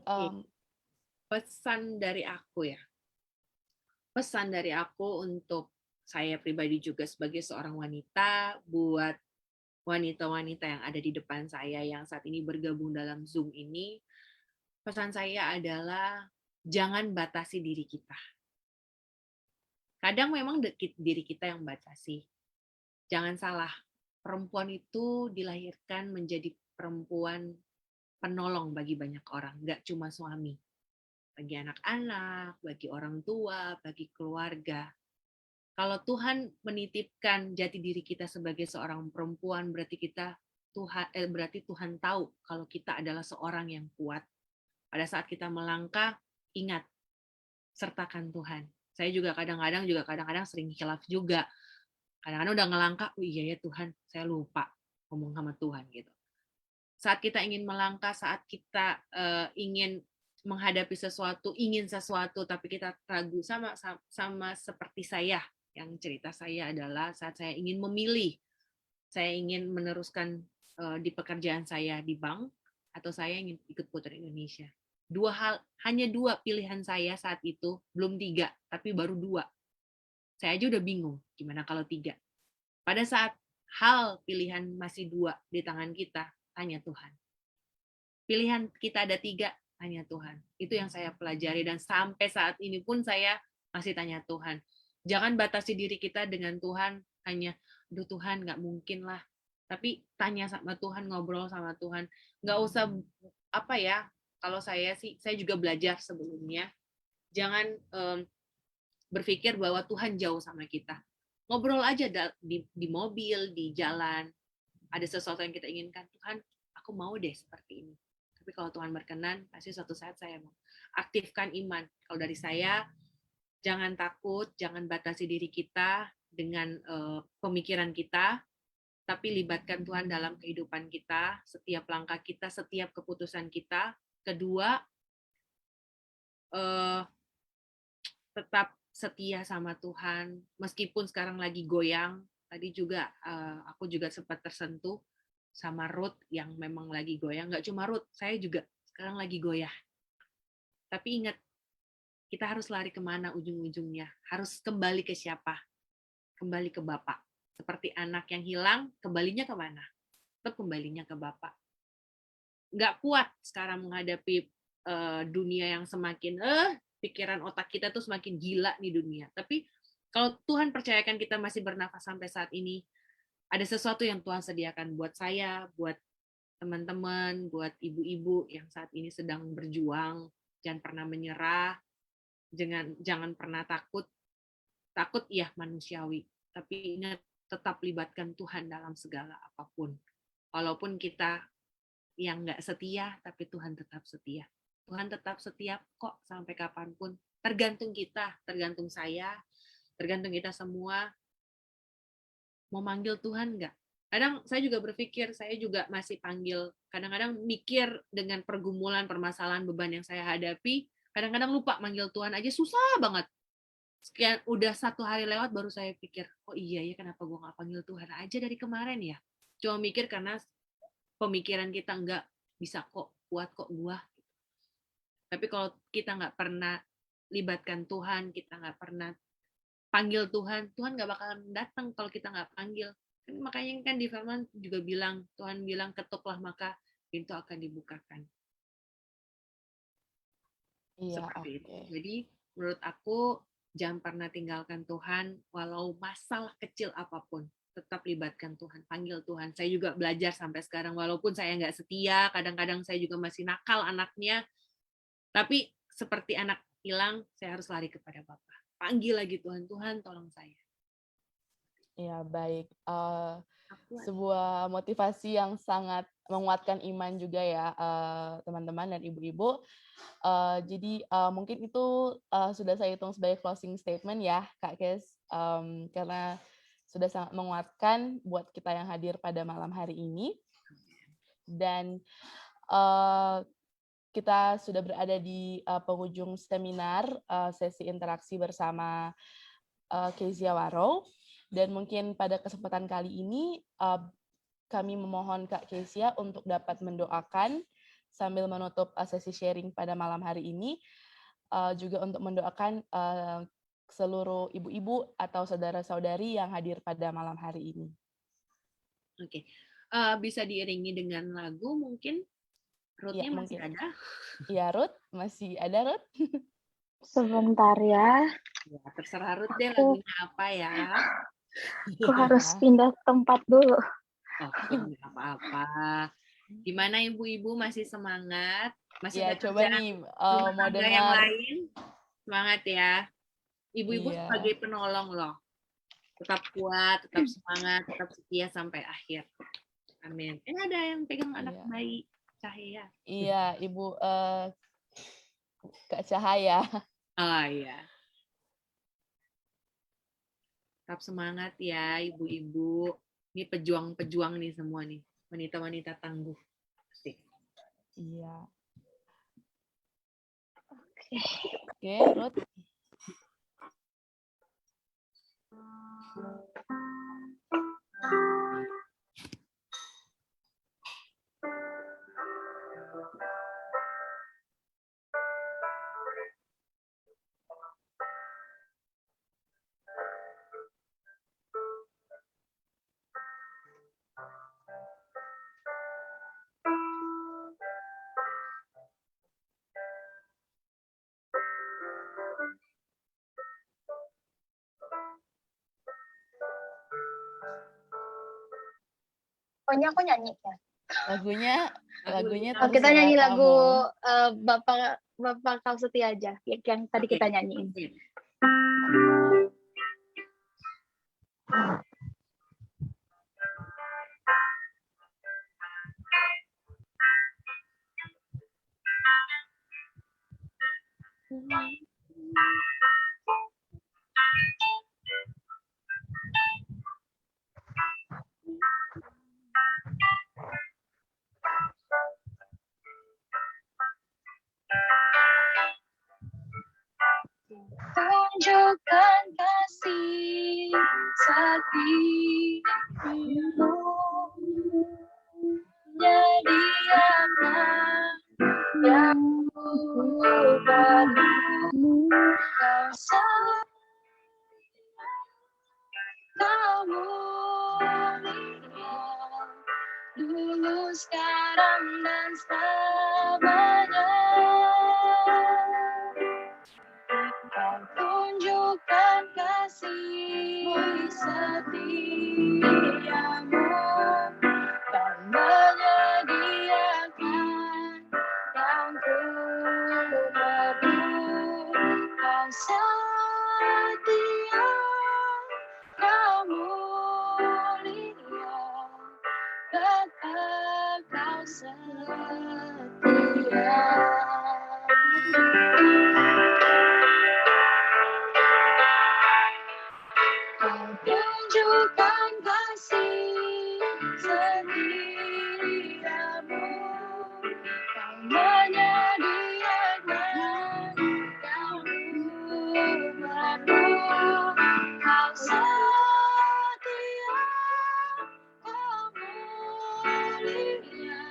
Oke. Pesan dari aku ya. Pesan dari aku untuk saya pribadi juga sebagai seorang wanita, buat wanita-wanita yang ada di depan saya yang saat ini bergabung dalam Zoom ini, pesan saya adalah jangan batasi diri kita. Kadang memang diri kita yang batasi. Jangan salah, perempuan itu dilahirkan menjadi perempuan penolong bagi banyak orang, nggak cuma suami. Bagi anak-anak, bagi orang tua, bagi keluarga. Kalau Tuhan menitipkan jati diri kita sebagai seorang perempuan, berarti Tuhan tahu kalau kita adalah seorang yang kuat. Pada saat kita melangkah, ingat, sertakan Tuhan. Saya juga kadang-kadang sering khilaf juga. Kadang-kadang udah ngelangkah, oh iya ya Tuhan, saya lupa ngomong sama Tuhan gitu. Saat kita ingin melangkah, saat kita ingin menghadapi sesuatu, ingin sesuatu, tapi kita ragu, sama seperti saya. Yang cerita saya adalah saat saya ingin memilih, saya ingin meneruskan di pekerjaan saya di bank, atau saya ingin ikut Putri Indonesia. Hanya 2 pilihan saya saat itu, belum 3, tapi baru 2. Saya aja udah bingung, gimana kalau 3. Pada saat hal pilihan masih 2 di tangan kita, tanya Tuhan. Pilihan kita ada 3, tanya Tuhan. Itu yang saya pelajari, dan sampai saat ini pun saya masih tanya Tuhan. Jangan batasi diri kita dengan Tuhan, hanya, aduh Tuhan, nggak mungkin lah. Tapi tanya sama Tuhan, ngobrol sama Tuhan. Nggak usah, kalau saya juga belajar sebelumnya, jangan berpikir bahwa Tuhan jauh sama kita. Ngobrol aja di mobil, di jalan, ada sesuatu yang kita inginkan, Tuhan, aku mau deh seperti ini. Tapi kalau Tuhan berkenan, pasti suatu saat saya mau. Aktifkan iman. Kalau dari saya, jangan takut, jangan batasi diri kita dengan pemikiran kita, tapi libatkan Tuhan dalam kehidupan kita, setiap langkah kita, setiap keputusan kita. Kedua, tetap setia sama Tuhan, meskipun sekarang lagi goyang. Tadi juga aku juga sempat tersentuh sama Ruth yang memang lagi goyang. Nggak cuma Ruth, saya juga sekarang lagi goyah. Tapi ingat, kita harus lari kemana ujung-ujungnya? Harus kembali ke siapa? Kembali ke Bapa. Seperti anak yang hilang, kembalinya kemana? Tetap kembalinya ke Bapa. Nggak kuat sekarang menghadapi dunia yang semakin pikiran otak kita tuh semakin gila di dunia. Tapi kalau Tuhan percayakan kita masih bernafas sampai saat ini, ada sesuatu yang Tuhan sediakan buat saya, buat teman-teman, buat ibu-ibu yang saat ini sedang berjuang. Jangan pernah menyerah, jangan pernah takut. Takut ya manusiawi, tapi ingat tetap libatkan Tuhan dalam segala apapun. Walaupun kita yang nggak setia, tapi Tuhan tetap setia. Tuhan tetap setia kok sampai kapanpun. Tergantung kita, tergantung saya, tergantung kita semua. Mau manggil Tuhan nggak? Kadang saya juga berpikir, saya juga masih panggil. Kadang-kadang mikir dengan pergumulan, permasalahan, beban yang saya hadapi. Kadang-kadang lupa manggil Tuhan aja susah banget. Sekian udah 1 hari lewat baru saya pikir, oh iya ya kenapa gue nggak panggil Tuhan aja dari kemarin ya? Cuma mikir karena pemikiran kita nggak bisa kok, kuat kok gua. Tapi kalau kita nggak pernah libatkan Tuhan, kita nggak pernah panggil Tuhan, Tuhan nggak bakalan datang kalau kita nggak panggil. Makanya kan di firman juga bilang, Tuhan bilang ketuklah maka pintu akan dibukakan. Iya, Seperti itu. oke. Jadi menurut aku jangan pernah tinggalkan Tuhan walau masalah kecil apapun. Tetap libatkan Tuhan, panggil Tuhan. Saya juga belajar sampai sekarang, walaupun saya nggak setia, kadang-kadang saya juga masih nakal anaknya, tapi seperti anak hilang, saya harus lari kepada Bapa. Panggil lagi Tuhan, Tuhan tolong saya. Iya, baik. Aku Sebuah motivasi yang sangat menguatkan iman juga ya, teman-teman dan ibu-ibu. Jadi mungkin itu sudah saya hitung sebagai closing statement ya, Kak Kes, karena sudah sangat menguatkan buat kita yang hadir pada malam hari ini. Dan kita sudah berada di penghujung seminar sesi interaksi bersama Kezia Waro. Dan mungkin pada kesempatan kali ini kami memohon Kak Kezia untuk dapat mendoakan sambil menutup sesi sharing pada malam hari ini, juga untuk mendoakan seluruh ibu-ibu atau saudara-saudari yang hadir pada malam hari ini. Oke. Bisa diiringi dengan lagu mungkin? Ruth-nya Ya, masih mungkin. ada? Iya, Ruth. Masih ada, Ruth? Sebentar ya. Ya, terserah Ruth deh Aku- lagunya apa ya. Aku harus pindah tempat dulu. Oke, nggak apa-apa. Gimana ibu-ibu, masih semangat? Masih Ya, ada coba kerjaan nih rumah mau tangga yang dengar. lain? Semangat ya. Ibu-ibu Iya. sebagai penolong loh. Tetap kuat, tetap semangat, tetap setia sampai akhir. Amin. Ada yang pegang anak Iya. bayi Cahaya. Iya, Ibu Kak Cahaya. Oh iya. Tetap semangat ya ibu-ibu. Ini pejuang-pejuang nih semua nih. Wanita-wanita tangguh. Asik. Iya. Oke. Oke, Ruth. Pokoknya aku nyanyi ya. Lagunya Oh, kita terserah nyanyi kamu. lagu Bapak Kau Setia aja yang tadi kita nyanyiin. Tunjukkan kasih setiamu, menyediakan yang ku perlu. Kau sayang, kau mulia, dulu, sekarang, dan selamanya. Kau tunjukkan kasih setiamu, kau menyediakan yang ku perlu. Kau setia setia. Kau tunjukkan kasih setiamu, Kau menyediakan yang rumahmu, Kau setia, Kau mulia,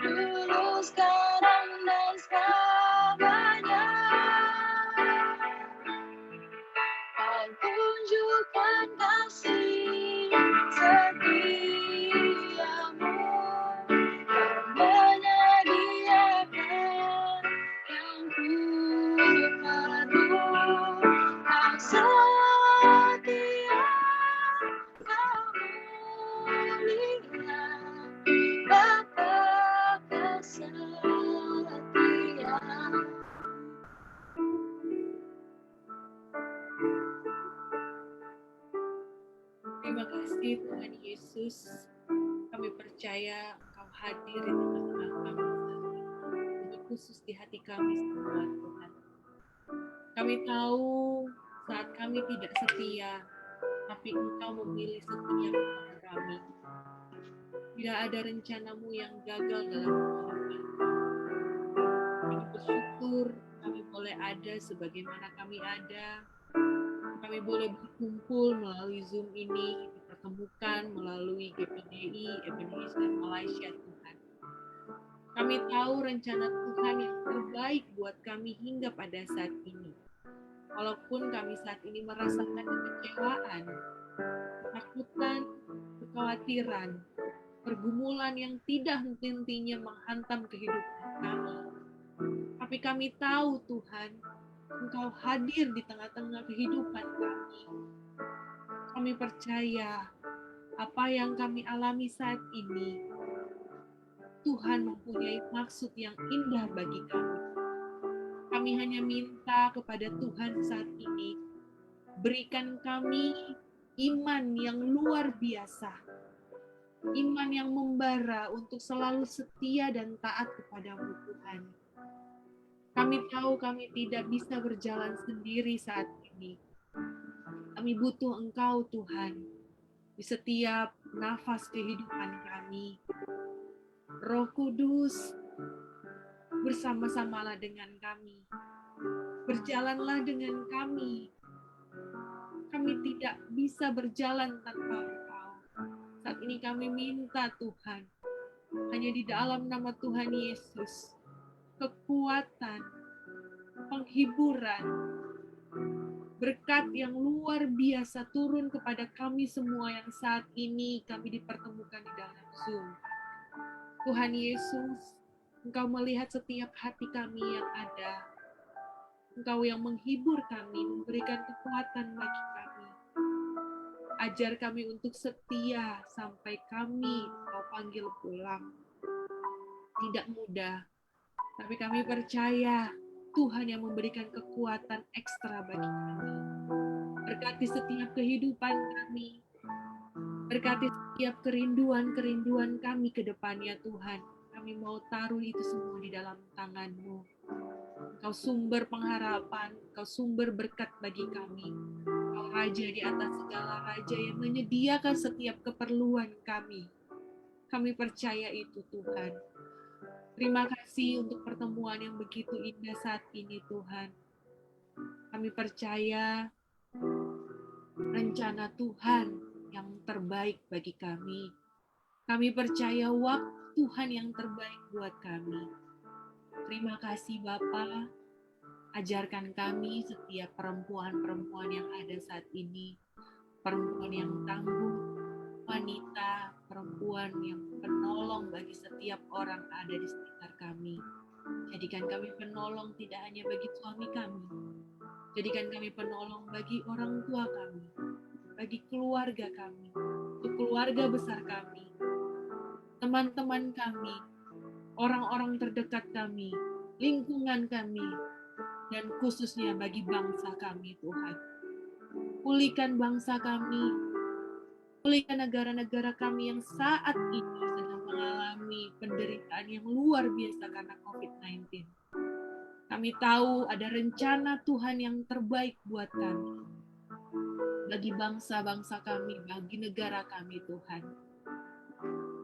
dulu, sekarang, dan selamanya. Kau tunjukkan kasih setiamu, Kau menyediakan yang ku perlu, Kau setia, Kau mulia, Bapa kesetiaan. Terima kasih Tuhan Yesus. Kami percaya Engkau hadir di tengah-tengah kami, lebih khusus di hati kami semua Tuhan. Kami tahu saat kami tidak setia, tapi Engkau memilih setia kepada kami. Tidak ada rencanamu yang gagal dalam kehidupan. Kami bersyukur kami boleh ada sebagaimana kami ada. Kami boleh berkumpul melalui Zoom ini, dipertemukan melalui GPDI, Ebenezer Malaysia Tuhan. Kami tahu rencana Tuhan yang terbaik buat kami hingga pada saat ini. Walaupun kami saat ini merasakan kekecewaan, ketakutan, kekhawatiran, pergumulan yang tidak henti-hentinya menghantam kehidupan kami. Tapi kami tahu Tuhan, Engkau hadir di tengah-tengah kehidupan kami. Kami percaya apa yang kami alami saat ini, Tuhan mempunyai maksud yang indah bagi kami. Kami hanya minta kepada Tuhan saat ini, berikan kami iman yang luar biasa, iman yang membara untuk selalu setia dan taat kepadamu Tuhan. Kami tahu kami tidak bisa berjalan sendiri saat ini. Kami butuh Engkau Tuhan di setiap nafas kehidupan kami. Roh Kudus, bersama-samalah dengan kami. Berjalanlah dengan kami. Kami tidak bisa berjalan tanpa Engkau. Saat ini kami minta Tuhan, hanya di dalam nama Tuhan Yesus, kekuatan, penghiburan, berkat yang luar biasa turun kepada kami semua yang saat ini kami dipertemukan di dalam Zoom. Tuhan Yesus, Engkau melihat setiap hati kami yang ada. Engkau yang menghibur kami, memberikan kekuatan bagi kami. Ajar kami untuk setia sampai kami Engkau panggil pulang. Tidak mudah, tapi kami percaya Tuhan yang memberikan kekuatan ekstra bagi kami. Berkati setiap kehidupan kami. Berkati setiap kerinduan-kerinduan kami ke depannya Tuhan. Kami mau taruh itu semua di dalam tangan-Mu. Engkau sumber pengharapan, Engkau sumber berkat bagi kami. Engkau Raja di atas segala raja yang menyediakan setiap keperluan kami. Kami percaya itu Tuhan. Terima kasih untuk pertemuan yang begitu indah saat ini Tuhan. Kami percaya rencana Tuhan yang terbaik bagi kami. Kami percaya waktu Tuhan yang terbaik buat kami. Terima kasih Bapa. Ajarkan kami setiap perempuan-perempuan yang ada saat ini. Perempuan yang tangguh, wanita, perempuan yang penolong bagi setiap orang ada di sekitar kami. Jadikan kami penolong tidak hanya bagi suami kami. Jadikan kami penolong bagi orang tua kami, bagi keluarga kami, untuk keluarga besar kami, teman-teman kami, orang-orang terdekat kami, lingkungan kami, dan khususnya bagi bangsa kami, Tuhan. Pulihkan bangsa kami, pulihkan negara-negara kami yang saat ini sedang mengalami penderitaan yang luar biasa karena COVID-19. Kami tahu ada rencana Tuhan yang terbaik buat kami. Bagi bangsa-bangsa kami, bagi negara kami, Tuhan.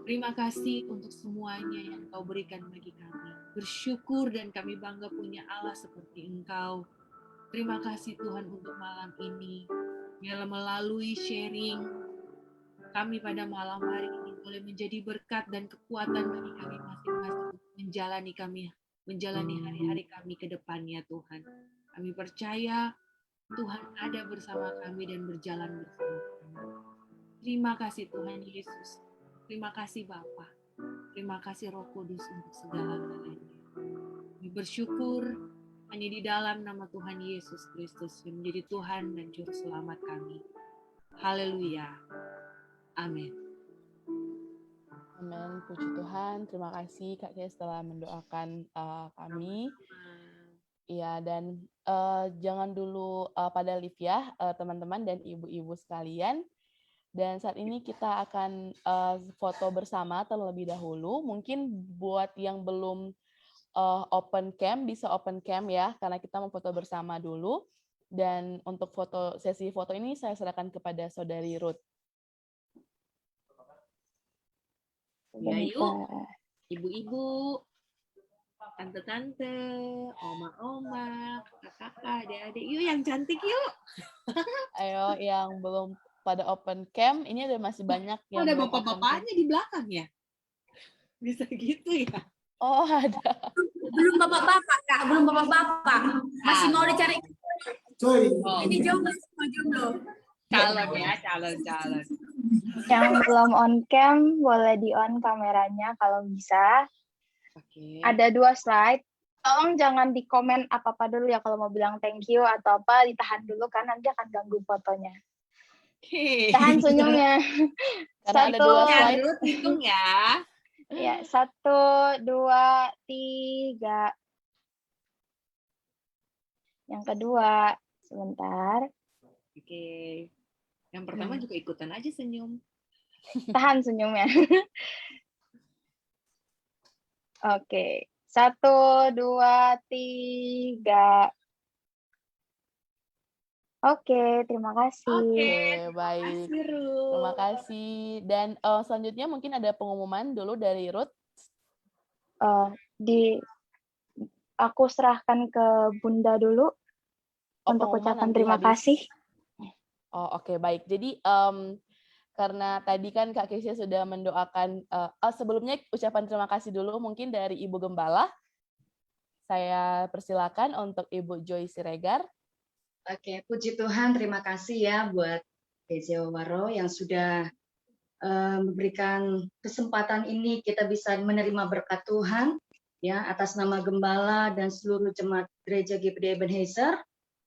Terima kasih untuk semuanya yang Kau berikan bagi kami. Bersyukur dan kami bangga punya Allah seperti Engkau. Terima kasih Tuhan untuk malam ini. Biarlah melalui sharing kami pada malam hari ini boleh menjadi berkat dan kekuatan bagi kami masing-masing untuk menjalani hari-hari kami ke depannya Tuhan. Kami percaya Tuhan ada bersama kami dan berjalan bersama kami. Terima kasih Tuhan Yesus. Terima kasih Bapa. Terima kasih Roh Kudus untuk segala-galanya. Kami bersyukur hanya di dalam nama Tuhan Yesus Kristus yang menjadi Tuhan dan Juru Selamat kami. Haleluya. Amin. Amin. Puji Tuhan. Terima kasih Kak Kes telah mendoakan kami. Iya, dan jangan dulu pada live ya, teman-teman dan ibu-ibu sekalian. Dan saat ini kita akan foto bersama terlebih dahulu. Mungkin buat yang belum open cam, bisa open cam ya, karena kita mau foto bersama dulu. Dan untuk sesi foto ini saya serahkan kepada Saudari Ruth. Ya yuk, ibu-ibu, tante-tante, oma-oma, kakak-kakak, adik-adik, yuk yang cantik yuk. Ayo yang belum pada open cam, ini ada masih banyak yang ada belum open cam. bapak-bapaknya di belakang ya? Bisa gitu ya? Oh, ada. Belum bapak-bapak, Kak. Belum bapak-bapak. Masih mau dicari. Oh. Ini jomblo semua jomblo. Calon ya, calon. Yang belum on cam boleh di on kameranya kalau bisa. Oke. Ada 2 slide. Tolong jangan di komen apa-apa dulu ya, kalau mau bilang thank you atau apa ditahan dulu kan nanti akan ganggu fotonya. Oke. Tahan senyumnya. Karena ada 2 slide. Ruth, hitung ya. Ya, 1, 2, 3. Yang kedua, sebentar. Oke. Yang pertama juga ikutan aja senyum. Tahan senyumnya. Oke. 1, 2, 3. Oke, terima kasih. Oke, baik. Kasih, Ruth. Terima kasih. Dan selanjutnya mungkin ada pengumuman dulu dari Ruth. Aku serahkan ke Bunda dulu untuk pengumuman ucapan nanti terima habis. kasih. Oh, oke, baik. Jadi karena tadi kan Kak Kesia sudah mendoakan, sebelumnya ucapan terima kasih dulu mungkin dari Ibu Gembala. Saya persilakan untuk Ibu Joy Siregar. Oke, puji Tuhan, terima kasih ya buat Kesia Waro yang sudah memberikan kesempatan ini kita bisa menerima berkat Tuhan ya atas nama Gembala dan seluruh jemaat Gereja GPD Ebenezer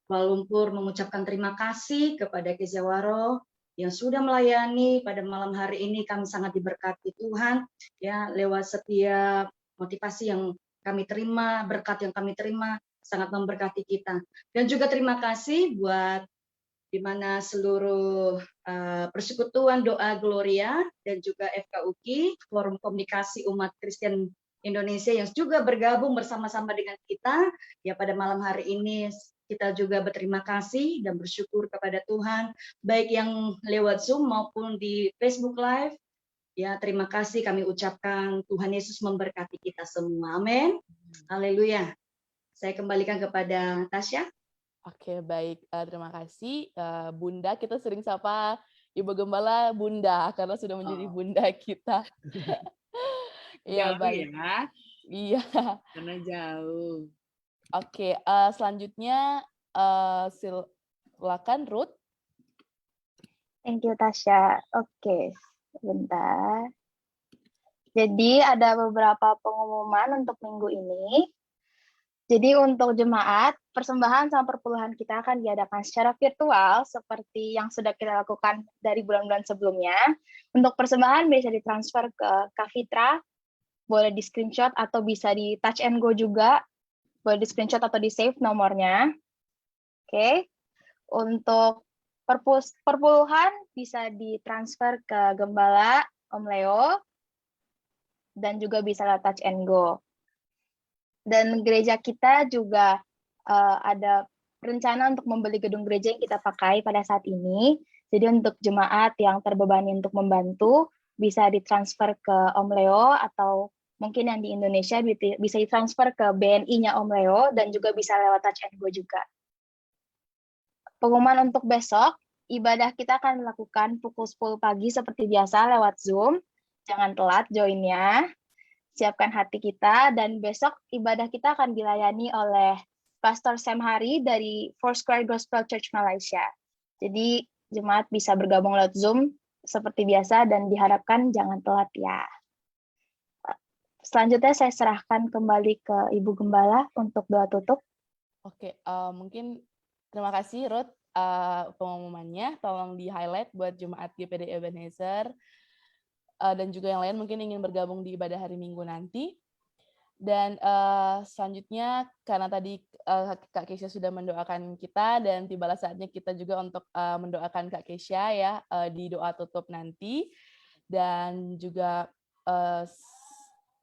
Kuala Lumpur mengucapkan terima kasih kepada Kesia Waro yang sudah melayani pada malam hari ini. Kami sangat diberkati Tuhan ya lewat setiap motivasi yang kami terima, berkat yang kami terima sangat memberkati kita. Dan juga terima kasih buat di mana seluruh persekutuan doa Gloria dan juga FKUKI, Forum Komunikasi Umat Kristen Indonesia yang juga bergabung bersama-sama dengan kita ya pada malam hari ini. Kita juga berterima kasih dan bersyukur kepada Tuhan baik yang lewat Zoom maupun di Facebook Live. Ya, terima kasih kami ucapkan Tuhan Yesus memberkati kita semua. Amin. Haleluya. Saya kembalikan kepada Tasya. Oke, baik. Terima kasih. Bunda, kita sering sapa Ibu Gembala Bunda, karena sudah menjadi Bunda kita. Iya, baik. Ya. Iya. Karena jauh. Oke, selanjutnya silakan Ruth. Thank you, Tasya. Oke, sebentar. Jadi ada beberapa pengumuman untuk minggu ini. Jadi untuk jemaat, persembahan sama perpuluhan kita akan diadakan secara virtual seperti yang sudah kita lakukan dari bulan-bulan sebelumnya. Untuk persembahan bisa ditransfer ke Kafitra, boleh di screenshot atau bisa di touch and go juga, boleh di screenshot atau di save nomornya. Oke. Untuk perpuluhan bisa ditransfer ke Gembala Om Leo. dan juga bisa lewat touch and go. Dan gereja kita juga ada rencana untuk membeli gedung gereja yang kita pakai pada saat ini. Jadi untuk jemaat yang terbebani untuk membantu, bisa ditransfer ke Om Leo, atau mungkin yang di Indonesia bisa ditransfer ke BNI-nya Om Leo, dan juga bisa lewat touch and go juga. Pengumuman untuk besok, ibadah kita akan dilakukan pukul 10 pagi seperti biasa lewat Zoom. Jangan telat join-nya. Siapkan hati kita, dan besok ibadah kita akan dilayani oleh Pastor Sam Hari dari Foursquare Gospel Church Malaysia. Jadi jemaat bisa bergabung lewat Zoom seperti biasa, dan diharapkan jangan telat ya. Selanjutnya saya serahkan kembali ke Ibu Gembala untuk doa tutup. Oke, mungkin terima kasih Ruth pengumumannya. Tolong di-highlight buat jemaat GPD Ebenezer dan juga yang lain mungkin ingin bergabung di ibadah hari Minggu nanti. Dan selanjutnya, karena tadi Kak Kesha sudah mendoakan kita, dan tibalah saatnya kita juga untuk mendoakan Kak Kesha ya di doa tutup nanti. Dan juga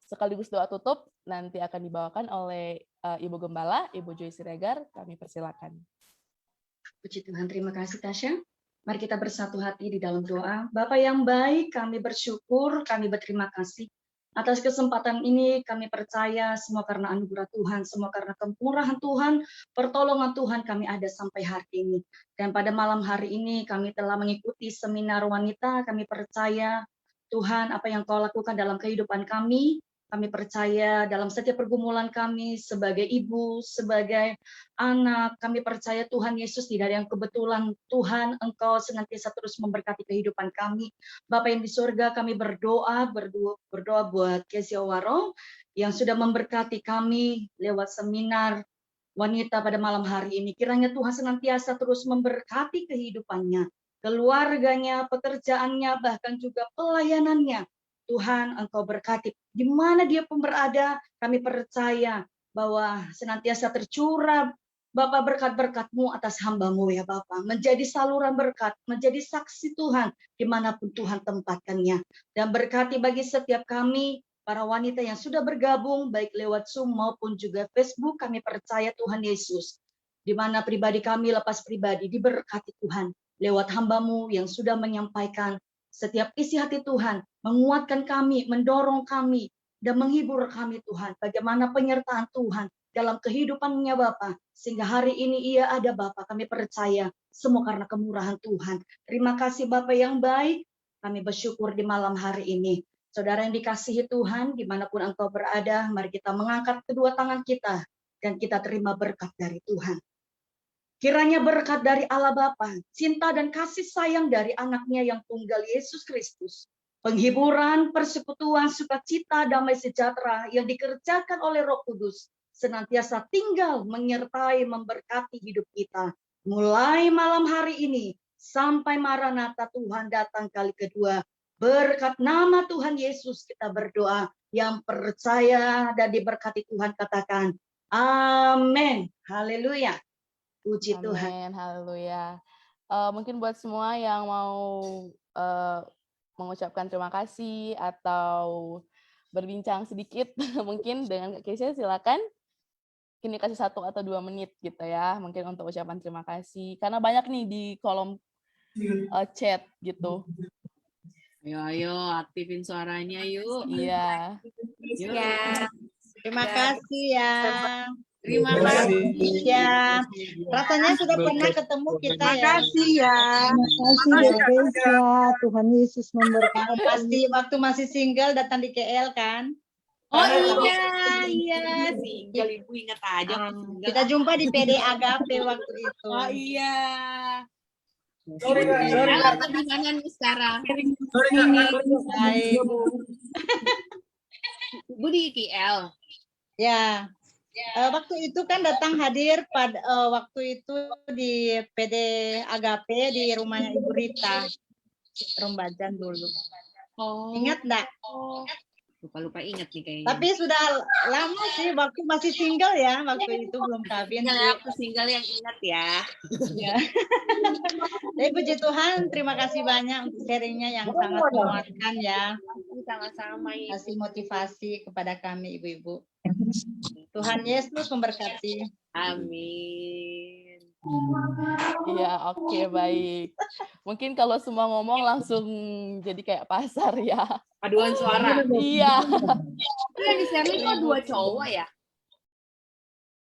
sekaligus doa tutup nanti akan dibawakan oleh Ibu Gembala, Ibu Joy Siregar. Kami persilakan. Puji Tuhan, terima kasih Tasya. Mari kita bersatu hati di dalam doa. Bapa yang baik, kami bersyukur, kami berterima kasih atas kesempatan ini. Kami percaya semua karena anugerah Tuhan, semua karena kemurahan Tuhan, pertolongan Tuhan kami ada sampai hari ini. Dan pada malam hari ini kami telah mengikuti seminar wanita. Kami percaya Tuhan apa yang Kau lakukan dalam kehidupan kami. Kami percaya dalam setiap pergumulan kami sebagai ibu, sebagai anak, kami percaya Tuhan Yesus tidak ada yang kebetulan. Tuhan, Engkau senantiasa terus memberkati kehidupan kami. Bapa yang di surga, kami berdoa buat Kesha Waro yang sudah memberkati kami lewat seminar wanita pada malam hari ini. Kiranya Tuhan senantiasa terus memberkati kehidupannya, keluarganya, pekerjaannya, bahkan juga pelayanannya. Tuhan, Engkau berkati di mana dia pun berada. Kami percaya bahwa senantiasa tercurah Bapak berkat-berkat-Mu atas hamba-Mu ya Bapak. Menjadi saluran berkat, menjadi saksi Tuhan dimanapun Tuhan tempatkannya. Dan berkati bagi setiap kami, para wanita yang sudah bergabung, baik lewat Zoom maupun juga Facebook. Kami percaya Tuhan Yesus, di mana pribadi kami lepas pribadi diberkati Tuhan. Lewat hamba-Mu yang sudah menyampaikan setiap isi hati Tuhan, menguatkan kami, mendorong kami, dan menghibur kami Tuhan. Bagaimana penyertaan Tuhan dalam kehidupannya Bapa, sehingga hari ini ia ada Bapa. Kami percaya semua karena kemurahan Tuhan. Terima kasih Bapa yang baik, kami bersyukur di malam hari ini. Saudara yang dikasihi Tuhan, dimanapun engkau berada, mari kita mengangkat kedua tangan kita, dan kita terima berkat dari Tuhan. Kiranya berkat dari Allah Bapa, cinta dan kasih sayang dari anaknya yang tunggal Yesus Kristus, penghiburan, persekutuan, sukacita, damai sejahtera yang dikerjakan oleh Roh Kudus, senantiasa tinggal menyertai memberkati hidup kita. Mulai malam hari ini, sampai Maranatha Tuhan datang kali kedua. Berkat nama Tuhan Yesus kita berdoa. Yang percaya dan diberkati Tuhan katakan, amin. Haleluya. Puji Tuhan. Amin, haleluya. Mungkin buat semua yang mau mengucapkan terima kasih atau berbincang sedikit mungkin dengan Kak Kesha, silakan. Kini kasih 1 atau 2 menit gitu ya, mungkin untuk ucapan terima kasih. Karena banyak nih di kolom chat gitu. Ayo, aktifin suaranya yuk. Iya. Yuk. Ya, terima kasih ya. Terima kasih. Ya, rasanya sudah pernah ketemu kita ya. Terima kasih ya. Terima kasih Kesha. Tuhan Yesus memberkati. Pasti waktu masih single datang di KL kan? Oh iya, single ibu ingat aja. Kita jumpa di PD Agape waktu itu. Oh iya. Sorry, Sekarang di mana nih sekarang? Baik. Ibu di KL. Ya. Waktu itu kan datang hadir pada waktu itu di PD Agape di rumahnya Ibu Rita Rumbajan dulu. Oh. Ingat enggak? Lupa ingat nih kayaknya. Tapi sudah lama sih, waktu masih single ya, waktu itu belum kawin. Aku single yang ingat ya. Ya. Tapi puji Tuhan, terima kasih banyak untuk sharingnya yang sangat menguatkan ya. sama-sama Ibu. kasih motivasi kepada kami ibu-ibu. Tuhan Yesus memberkati. Amin. Iya, oke, baik. Mungkin kalau semua ngomong langsung jadi kayak pasar ya. Paduan suara. Iya. Itu yang di Shirley kok 2 cowok ya?